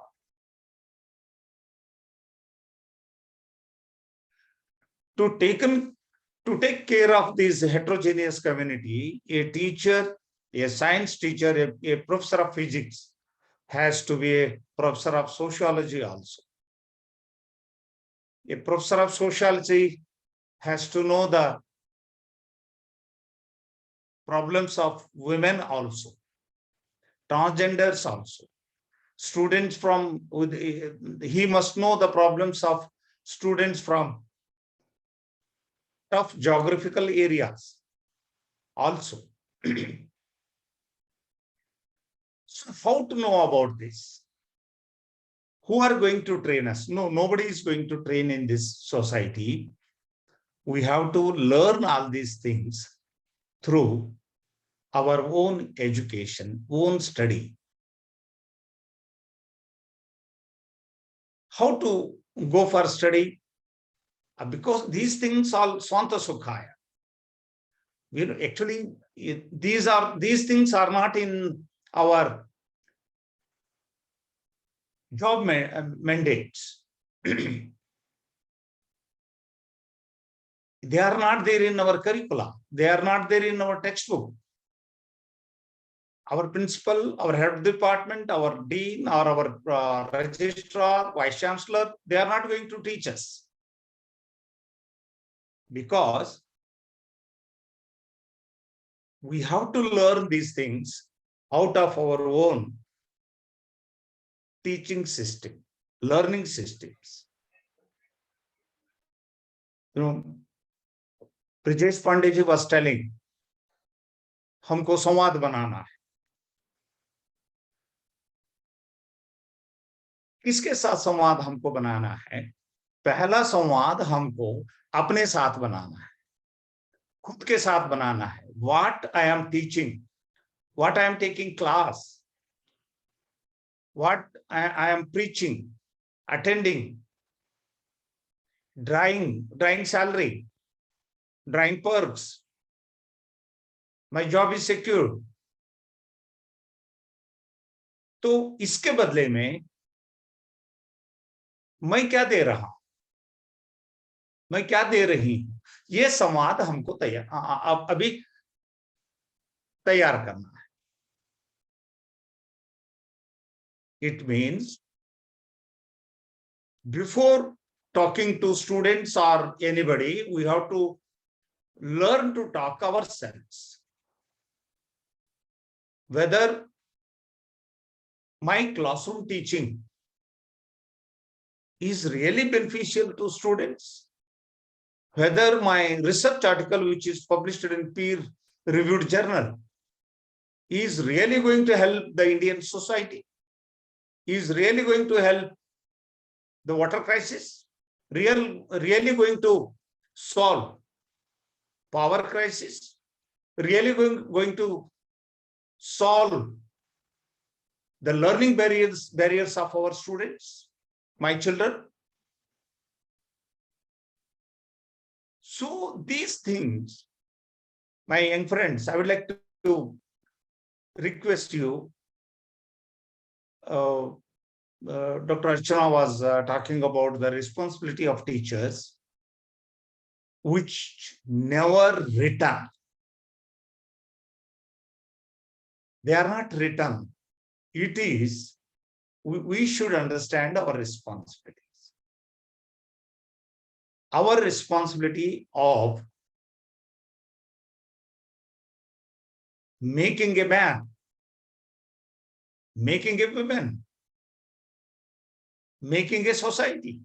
To to take care of this heterogeneous community, a teacher, a science teacher, a professor of physics has to be a professor of sociology also. A professor of sociology has to know the problems of women also, transgenders also. Students from, he must know the problems of students from tough geographical areas also. So how to know about this? Who are going to train us? No, nobody is going to train in this society. We have to learn all these things through our own education, own study. How to go for study? Because these things are Swanta Sukhaya. Actually, these things are not in our job mandates. They are not there in our curricula. They are not there in our textbook. Our principal, our head of department, our dean, or our registrar, vice chancellor, they are not going to teach us. Because we have to learn these things out of our own teaching system, learning systems. Brijesh Pandey ji was telling, हमको संवाद बनाना है. किसके साथ संवाद हमको बनाना है? पहला संवाद हमको अपने साथ बनाना है, खुद के साथ बनाना है. What I am teaching, what I am taking class, what I am preaching, attending, drawing salary, drawing perks, my job is secure. तो इसके बदले में मैं क्या दे रहा हूं, मैं क्या दे रही हूं, ये संवाद हमको अभी तैयार करना है. It means before talking to students or anybody, we have to learn to talk ourselves. Whether my classroom teaching is really beneficial to students, whether my research article, which is published in peer-reviewed journal, is really going to help the Indian society, is really going to help the water crisis, really going to solve power crisis, really going to solve the learning barriers of our students, my children. So these things, my young friends, I would like to request you. Dr. Archana was talking about the responsibility of teachers, which never return. They are not written. It is, we should understand our responsibilities. Our responsibility of making a man, making a woman, making a society,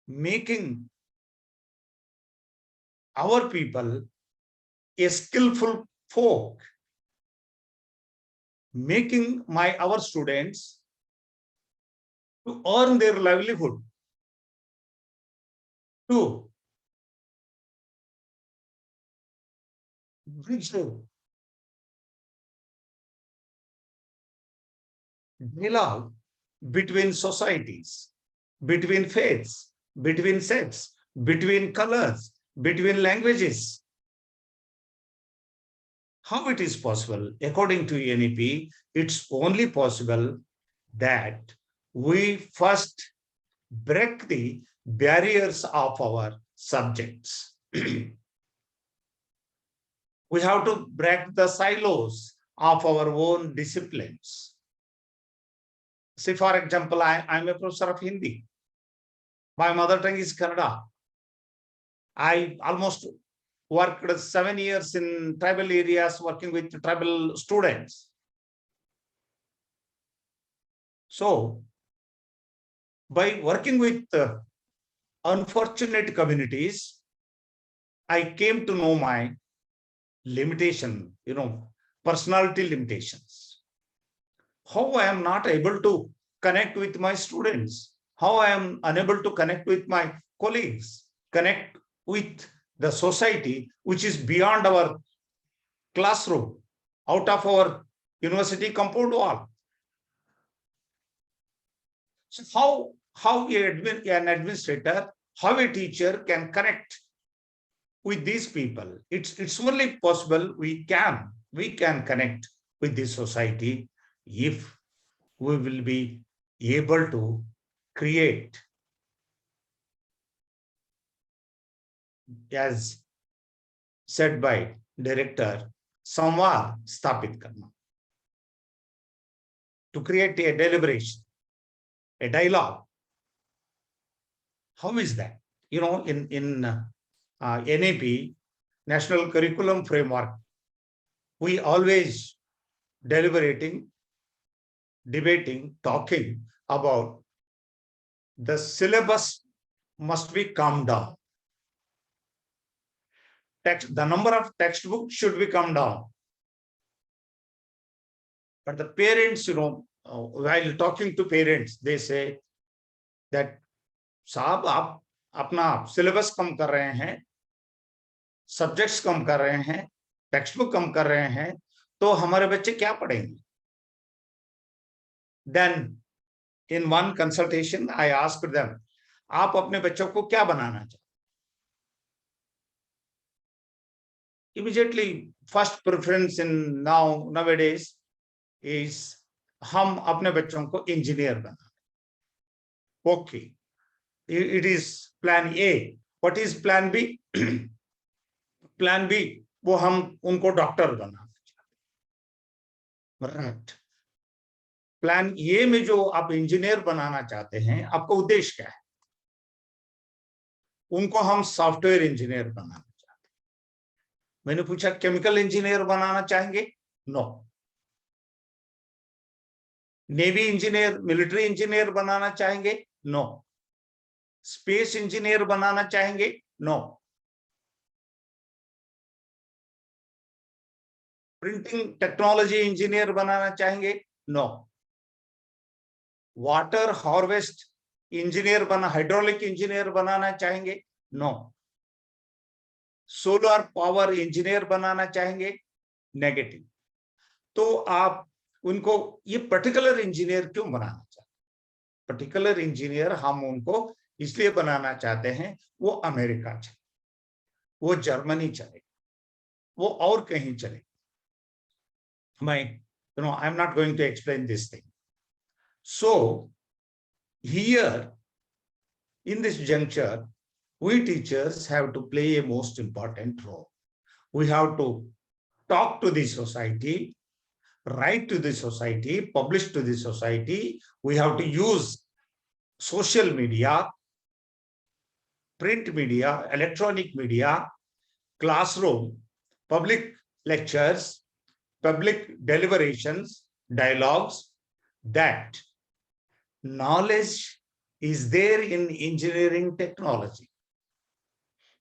making our people a skillful folk, making our students to earn their livelihood, to bridge the dialogue between societies, between faiths, between sects, between colors, between languages. How it is possible? According to UNEP, it's only possible that we first break the barriers of our subjects. We have to break the silos of our own disciplines. See, for example, I'm a professor of Hindi. My mother tongue is Kannada. I almost worked 7 years in tribal areas working with tribal students. So, by working with unfortunate communities, I came to know my limitation, personality limitations. How I am not able to connect with my students, how I am unable to connect with my colleagues, connect with the society which is beyond our classroom, out of our university compound wall. So how an administrator, how a teacher can connect with these people? It's only possible we can connect with this society if we will be able to create, as said by director, samvad sthapit karna, to create a deliberation, a dialogue. How is that? In NAP, National Curriculum Framework, we always deliberating, debating, talking about the syllabus must be calmed down. The number of textbooks should be calmed down. But the parents, while talking to parents, they say that, साहब आप अपना syllabus कम कर रहे हैं, subjects कम कर रहे हैं, textbook कम कर रहे हैं, तो हमारे बच्चे क्या पढ़ेंगे? Then in one consultation, I asked them, आप अपने बच्चों को क्या बनाना चाहते? Immediately, first preference in nowadays is हम अपने बच्चों को engineer banana. Okay, it is plan A. What is plan B? Plan B, वो हम उनको डॉक्टर बनाना चाहते हैं. Right. प्लान ए में जो आप इंजीनियर बनाना चाहते हैं, आपका उद्देश्य क्या है? उनको हम सॉफ्टवेयर इंजीनियर बनाना चाहते हैं. मैंने पूछा केमिकल इंजीनियर बनाना चाहेंगे? No. Navy engineer, military engineer बनाना चाहेंगे? नो. स्पेस इंजीनियर बनाना चाहेंगे? नो. प्रिंटिंग टेक्नोलॉजी इंजीनियर बनाना चाहेंगे? No. Water harvest engineer hydraulic engineer बनाना चाहेंगे? नो. सोलर पावर इंजीनियर बनाना चाहेंगे? नेगेटिव. तो आप उनको ये पर्टिकुलर इंजीनियर क्यों बनाना चाहते? पर्टिकुलर इंजीनियर हम उनको इसलिए बनाना चाहते हैं, वो अमेरिका चले, वो जर्मनी चले, वो और कहीं चले. I'm not going to explain this thing. So here in this juncture, we teachers have to play a most important role. We have to talk to the society, write to the society, publish to the society. We have to use social media, print media, electronic media, classroom, public lectures, public deliberations, dialogues, that knowledge is there in engineering technology.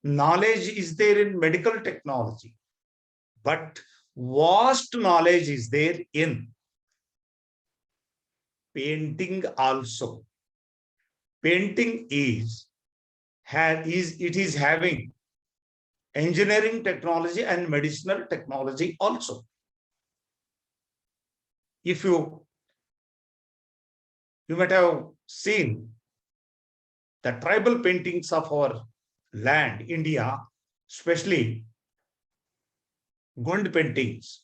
Knowledge is there in medical technology, but vast knowledge is there in painting also. Painting is having engineering technology and medicinal technology also. If you might have seen the tribal paintings of our land, India, especially Gond paintings.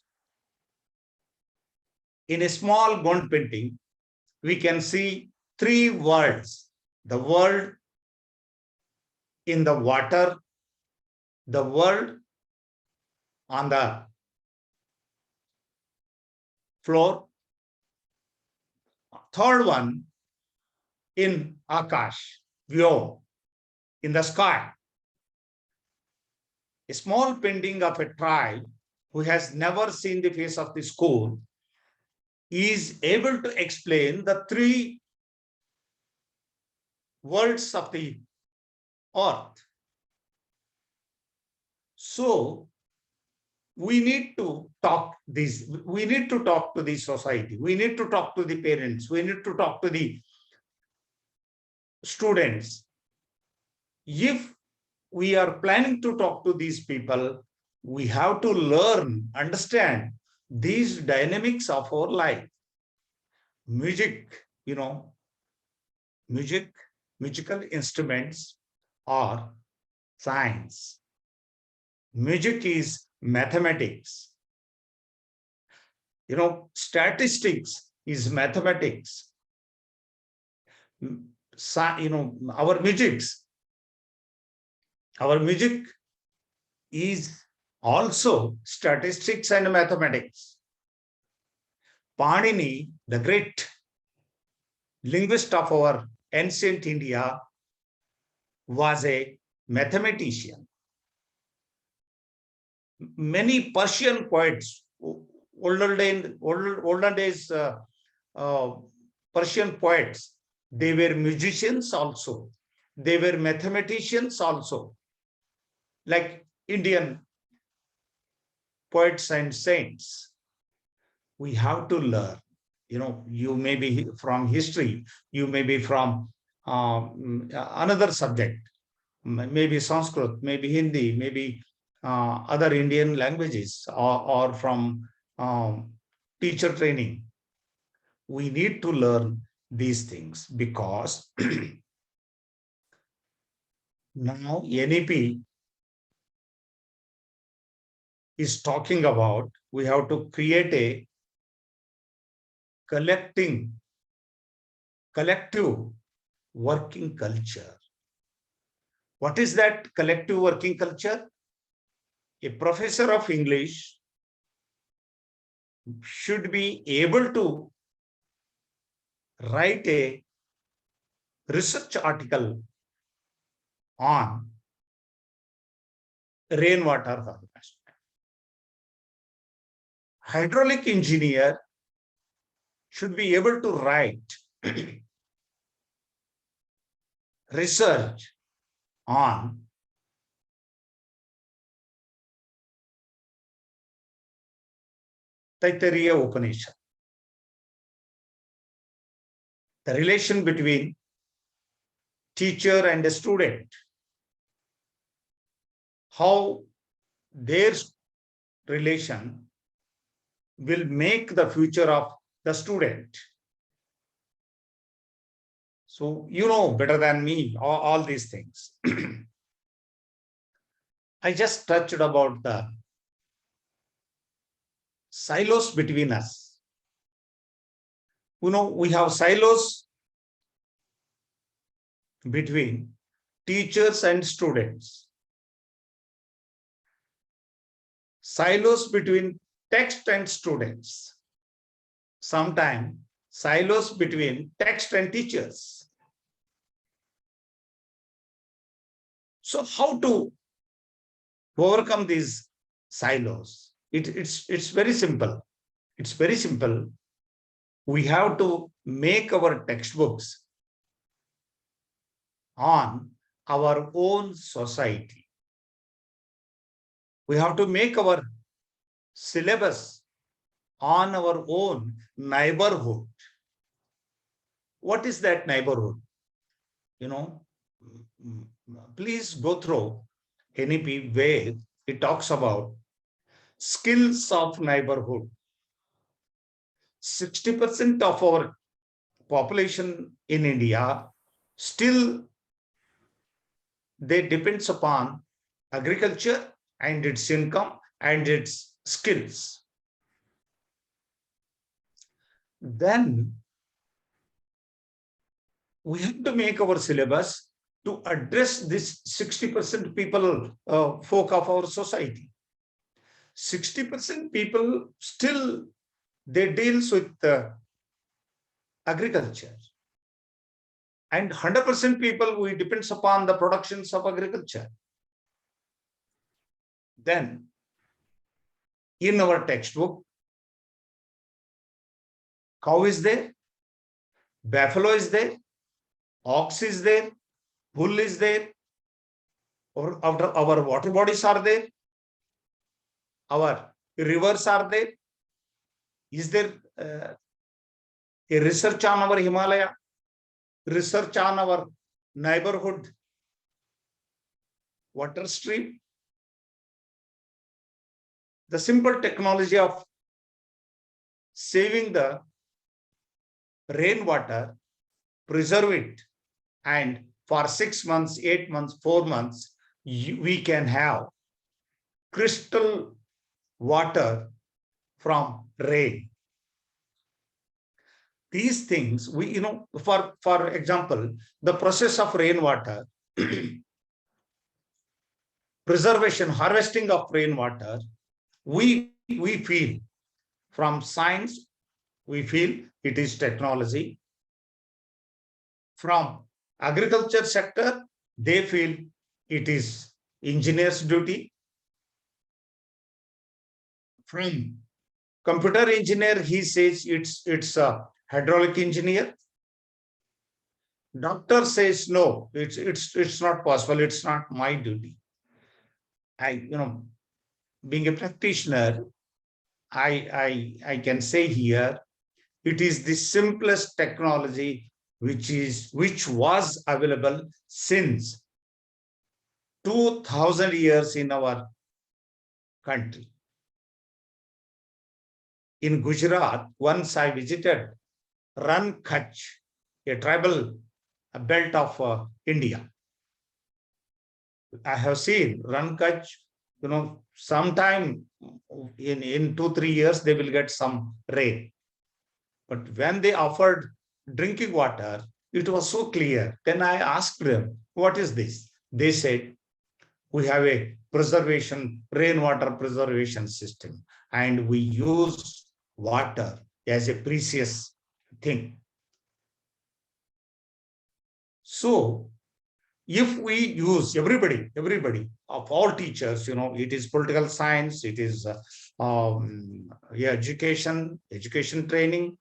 In a small Gond painting, we can see 3 worlds: the world in the water, the world on the floor. Third one, in Akash, Vyom, in the sky. A small painting of a tribe who has never seen the face of the school is able to explain the three worlds of the earth. So we need to talk this, we need to talk to the society, we need to talk to the parents, we need to talk to the students. If we are planning to talk to these people, we have to learn, understand these dynamics of our life. Music, musical instruments are science. Music is mathematics. Statistics is mathematics. Our music is also statistics and mathematics. Panini, the great linguist of our ancient India, was a mathematician. Many Persian poets, older days Persian poets, they were musicians also. They were mathematicians also, like Indian poets and saints. We have to learn. You may be from history, you may be from another subject, maybe Sanskrit, maybe Hindi, maybe other Indian languages, or from teacher training. We need to learn these things because now NEP is talking about we have to create a collective working culture. What is that collective working culture? A professor of English should be able to write a research article on rainwater harvest. Hydraulic engineer should be able to write research on Taittiriya Upanishad. The relation between teacher and a student, how their relation will make the future of the student. So you know better than me all these things. I just touched about the silos between us. We have silos between teachers and students. Silos between text and students. Sometimes silos between text and teachers. So how to overcome these silos? It's very simple. It's very simple. We have to make our textbooks on our own society. We have to make our syllabus on our own neighborhood. What is that neighborhood? Please go through NEP where it talks about skills of neighborhood. 60% of our population in India still they depends upon agriculture and its income and its skills. Then we have to make our syllabus to address this 60% people, folk of our society. 60% people still, they deals with agriculture. And 100% people, we depends upon the productions of agriculture. Then, in our textbook, cow is there, buffalo is there, ox is there, bull is there, or our water bodies are there, our rivers are there. Is there a research on our Himalaya, research on our neighborhood water stream? The simple technology of saving the rainwater, preserve it, and for 6 months, 8 months, 4 months, we can have crystal water from rain. These things, we, for example, the process of rainwater, preservation, harvesting of rainwater, we feel from science, we feel it is technology. From agriculture sector, they feel it is engineer's duty. From computer engineer, he says it's a hydraulic engineer. Doctor says no, it's not possible, it's not my duty. Being a practitioner, I can say here, it is the simplest technology which was available since 2000 years in our country. In Gujarat, once I visited Ran Kutch, a tribal belt of India. I have seen Ran Kutch, sometime in 2-3 years, they will get some rain. But when they offered drinking water, it was so clear. Then I asked them, what is this? They said, we have a rainwater preservation system, and we use water as a precious thing. So, if we use everybody of all teachers, it is political science, it is education training,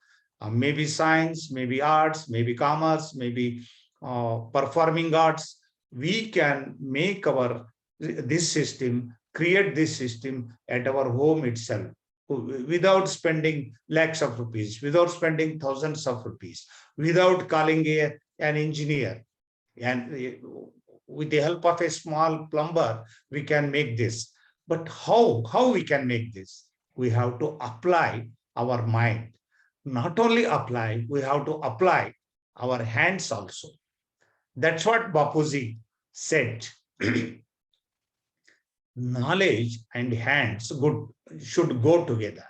maybe science, maybe arts, maybe commerce, maybe performing arts, we can make this system, create this system at our home itself, without spending lakhs of rupees, without spending thousands of rupees, without calling an engineer. And with the help of a small plumber, we can make this. But how we can make this? We have to apply our mind. Not only apply, we have to apply our hands also. That's what Bapuji said. Knowledge and hands should go together.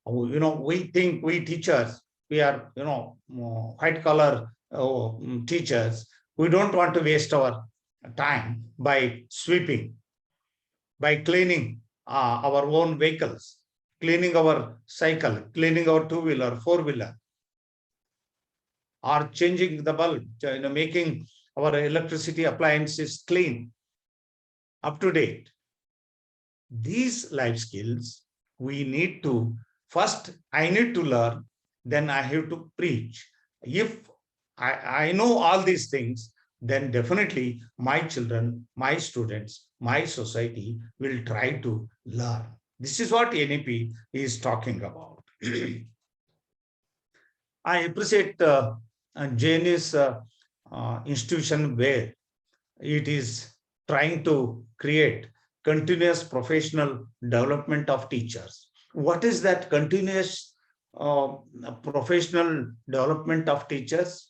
We think we teachers, we are, white collar teachers, we don't want to waste our time by sweeping, by cleaning our own vehicles, cleaning our cycle, cleaning our two-wheeler, four-wheeler, or changing the bulb, making our electricity appliances clean, up to date. These life skills, we need to, first I need to learn, then I have to preach. If I know all these things, then definitely my children, my students, my society will try to learn. This is what NEP is talking about. I appreciate JNU's institution where it is trying to create continuous professional development of teachers. What is that continuous professional development of teachers?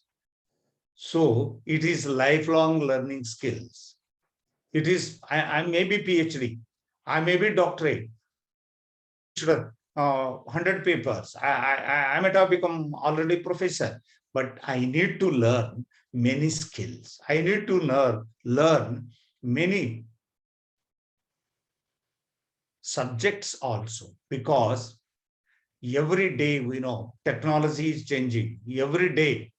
So it is lifelong learning skills. It is, I may be PhD, I may be doctorate, 100 papers, I might have become already professor, but I need to learn many skills. I need to learn many subjects also, because every day we know technology is changing. Every day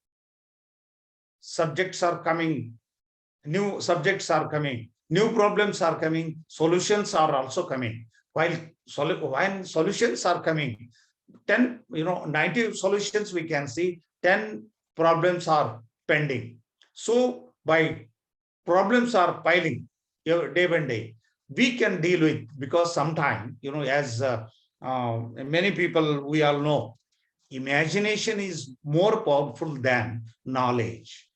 subjects are coming, new subjects are coming, new problems are coming, solutions are also coming. When solutions are coming, 90 solutions we can see, 10 problems are pending. So by problems are piling day by day, we can deal with, because sometimes, as many people we all know, imagination is more powerful than knowledge.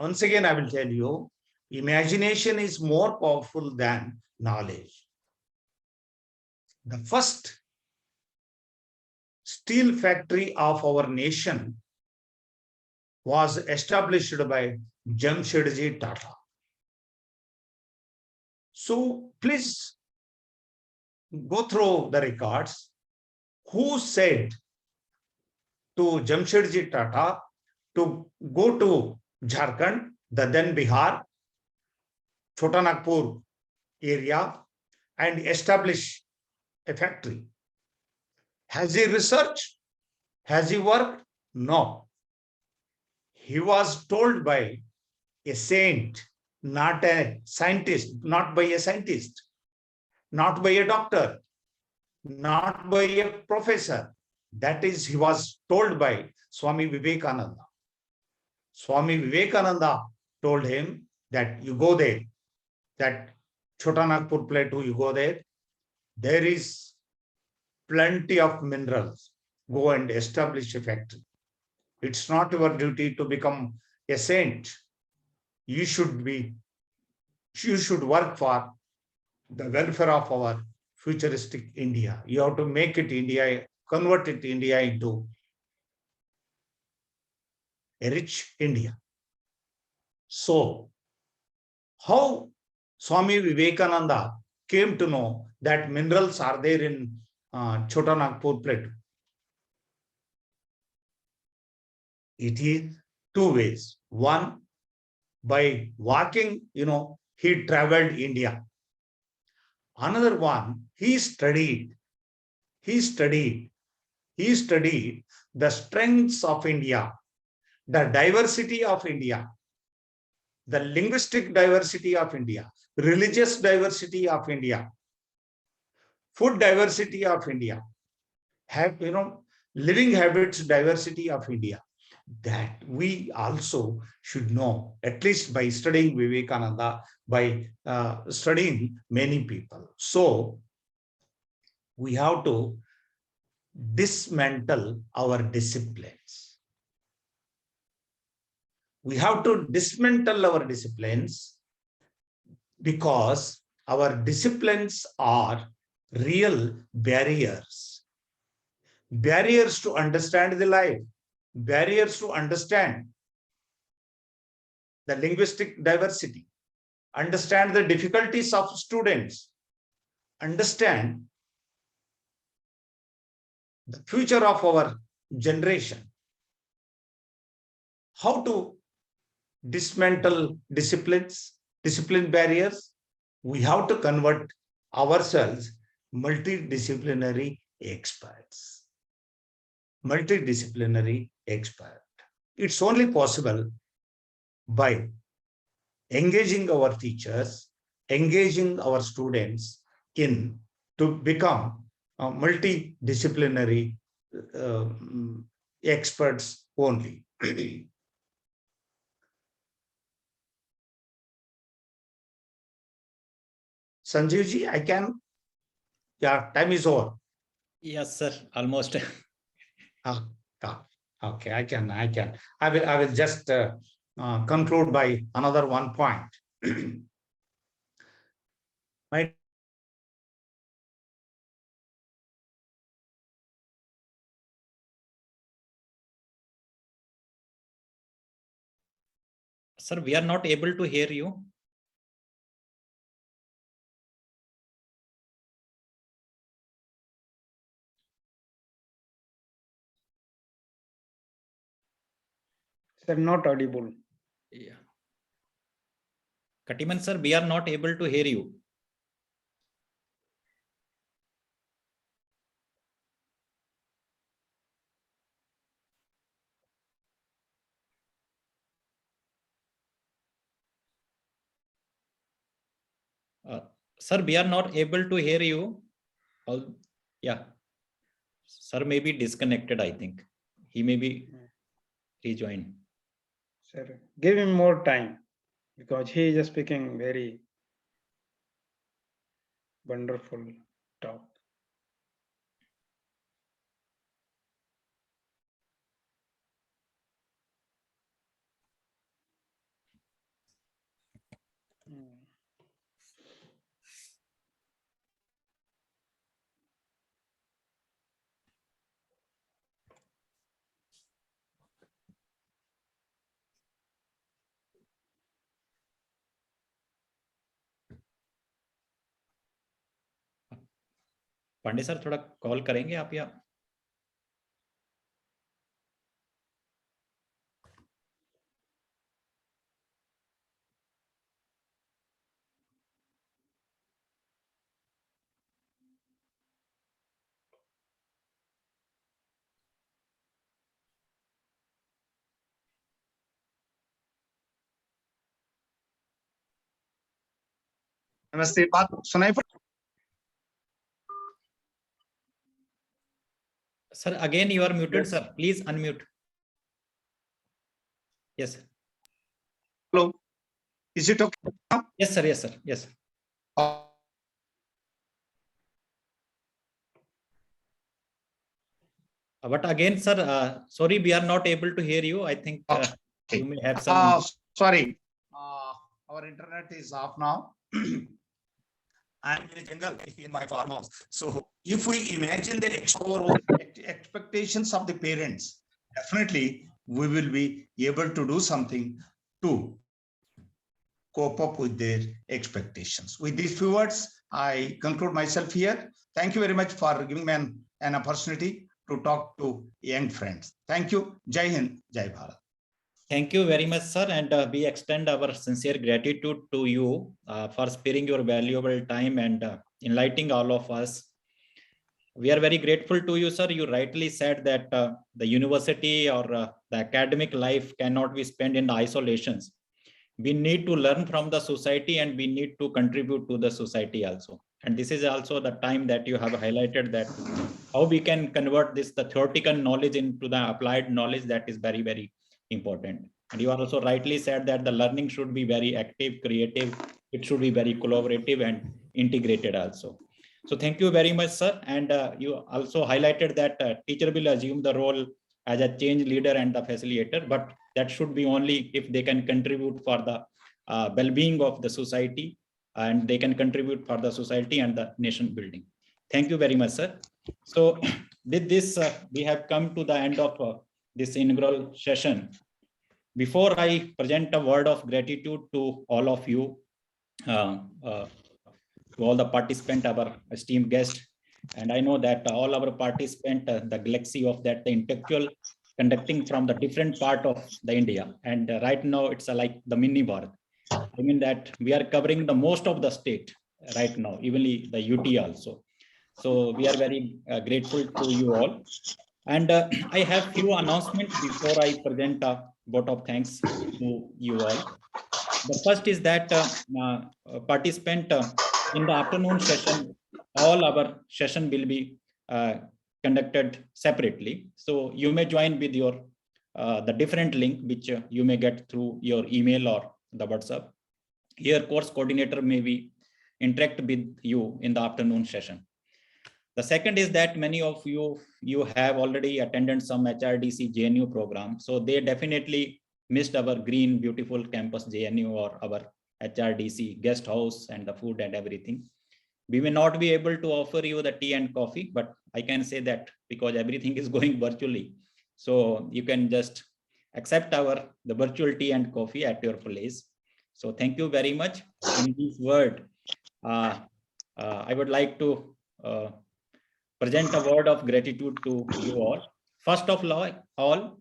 Once again, I will tell you, imagination is more powerful than knowledge. The first steel factory of our nation was established by Jamshedji Tata. So please go through the records. Who said to Jamshedji Tata to go to Jharkhand, the then Bihar, Chota Nagpur area, and establish a factory? Has he researched? Has he worked? No. He was told by a saint, not a scientist, not by a scientist, not by a doctor, not by a professor. That is, he was told by Swami Vivekananda. Swami Vivekananda told him that you go there, that Chota Nagpur plateau, you go there. There is plenty of minerals. Go and establish a factory. It's not your duty to become a saint. You should work for the welfare of our futuristic India. You have to make it India, convert it India into a rich India. So, how Swami Vivekananda came to know that minerals are there in Chota Nagpur plateau? It is two ways. One, by walking, he traveled India. Another one, he studied the strengths of India, the diversity of India, the linguistic diversity of India, religious diversity of India, food diversity of India, living habits diversity of India. That we also should know, at least by studying Vivekananda, by studying many people. So we have to dismantle our disciplines. We have to dismantle our disciplines, because our disciplines are real barriers. Barriers to understand the life, barriers to understand the linguistic diversity, understand the difficulties of students, understand the future of our generation. How to dismantle discipline barriers? We have to convert ourselves multidisciplinary experts. Multidisciplinary expert. It's only possible by engaging our teachers, engaging our students to become multidisciplinary experts only. Sanjeevji, time is over. Yes, sir, almost. Okay, I can. I will just conclude by another one point. Sir, we are not able to hear you. Sir, not audible. Yeah. Katiman sir, we are not able to hear you. Sir, we are not able to hear you. Yeah. Sir may be disconnected, I think. He may be rejoined. Sir, give him more time because he is speaking very wonderful talk. Pandey sir थोड़ा call करेंगे आप या नमस्ते, बात सुनाई पड़? Sir, again you are muted, sir. Please unmute. Yes. Hello. Is it okay now? Yes, sir. Yes, sir. Yes. But again, sir, sorry, we are not able to hear you. I think you may have some. Sorry. Our internet is off now. I'm in a jungle in my farmhouse. So if we imagine the expectations of the parents, definitely we will be able to do something to cope up with their expectations. With these few words, I conclude myself here. Thank you very much for giving me an opportunity to talk to young friends. Thank you. Jai Hind, Jai Bharat. Thank you very much, sir. And we extend our sincere gratitude to you for sparing your valuable time and enlightening all of us. We are very grateful to you, sir. You rightly said that the university or the academic life cannot be spent in isolations. We need to learn from the society and we need to contribute to the society also. And this is also the time that you have highlighted that how we can convert the theoretical knowledge into the applied knowledge that is very, very important. And you also rightly said that the learning should be very active, creative. It should be very collaborative and integrated also. So thank you very much, sir. And you also highlighted that teacher will assume the role as a change leader and the facilitator, but that should be only if they can contribute for the well-being of the society and they can contribute for the society and the nation building. Thank you very much, sir. So with this, we have come to the end of this inaugural session. Before I present a word of gratitude to all of you, to all the participants, our esteemed guests, and I know that all our participants, the galaxy of that, the intellectual conducting from the different part of the India. And right now it's like the mini Bharat. I mean that we are covering the most of the state right now, even the UT also. So we are very grateful to you all. And I have few announcements before I present a vote of thanks to you all. The first is that participant in the afternoon session, all our session will be conducted separately. So you may join with your the different link which you may get through your email or the WhatsApp. Here course coordinator may be interact with you in the afternoon session. The second is that many of you have already attended some HRDC JNU program. So they definitely missed our green, beautiful campus JNU or our HRDC guest house and the food and everything. We may not be able to offer you the tea and coffee, but I can say that because everything is going virtually. So you can just accept the virtual tea and coffee at your place. So thank you very much. In this word, I would like to present a word of gratitude to you all. First of all,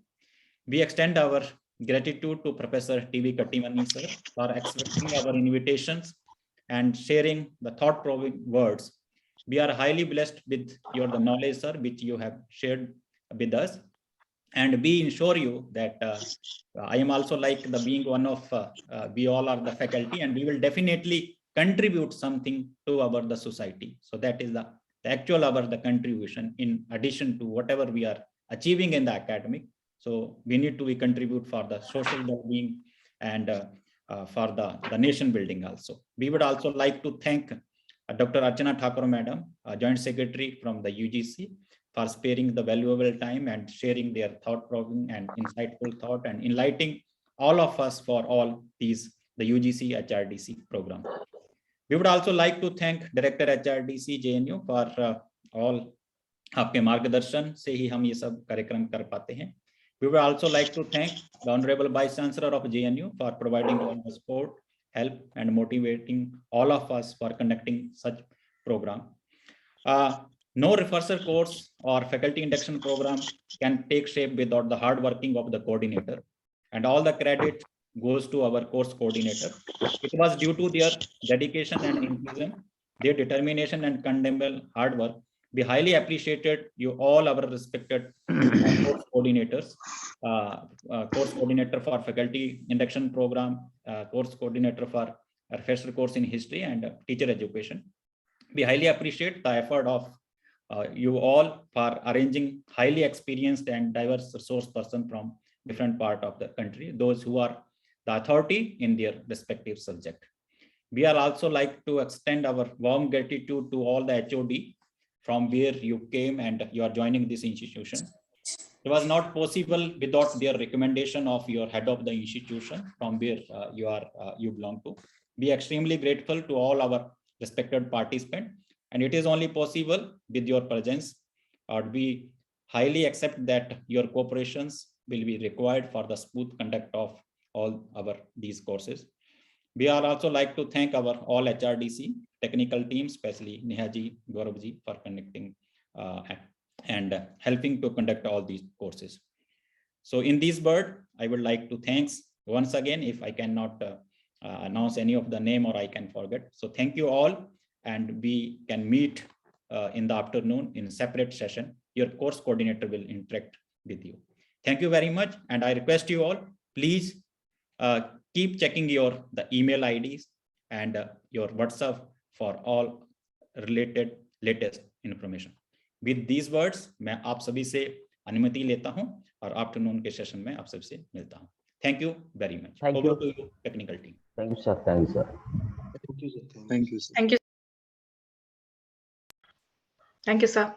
we extend our gratitude to Professor T.V. Kattimani sir for accepting our invitations and sharing the thought-provoking words. We are highly blessed with your the knowledge, sir, which you have shared with us. And we ensure you that I am also like the being one of, we all are the faculty, and we will definitely contribute something to our the society. So that is the actual our the contribution in addition to whatever we are achieving in the academic. So we need to contribute for the social well-being and for the nation building also. We would also like to thank Dr. Archana Thakur Madam, Joint Secretary from the UGC, for sparing the valuable time and sharing their thought-provoking and insightful thought and enlightening all of us for all these, the UGC HRDC program. We would also like to thank Director HRDC JNU for all आपके मार्गदर्शन से ही हम ये सब कार्यक्रम कर पाते हैं. We would also like to thank the Honorable Vice Chancellor of JNU for providing all the support, help, and motivating all of us for conducting such program. No refresher course or faculty induction program can take shape without the hard working of the coordinator, and all the credit goes to our course coordinator. It was due to their dedication and enthusiasm, their determination and commendable hard work. We highly appreciated you all, our respected course coordinators, course coordinator for faculty induction program, course coordinator for refresher course in history and teacher education. We highly appreciate the effort of you all for arranging highly experienced and diverse resource person from different part of the country, those who are the authority in their respective subject. We are also like to extend our warm gratitude to all the HOD from where you came and you are joining this institution. It was not possible without their recommendation of your head of the institution from where you belong to. We are extremely grateful to all our respected participants, and it is only possible with your presence. We highly accept that your cooperations will be required for the smooth conduct of all these courses. We are also like to thank our all HRDC technical team, especially Nehaji, Gauravji, for conducting and helping to conduct all these courses. So in this word, I would like to thanks once again, if I cannot announce any of the name or I can forget. So thank you all, and we can meet in the afternoon in separate session. Your course coordinator will interact with you. Thank you very much. And I request you all, please keep checking the email IDs and your WhatsApp for all related latest information. With these words, मैं आप सभी से अनुमति लेता हूं और afternoon के session में आप सभी से मिलता हूं. Thank you very much. Over to you, technical team. Thank you, sir. Thank you, sir. Thank you, sir. Thank you. Thank you, sir.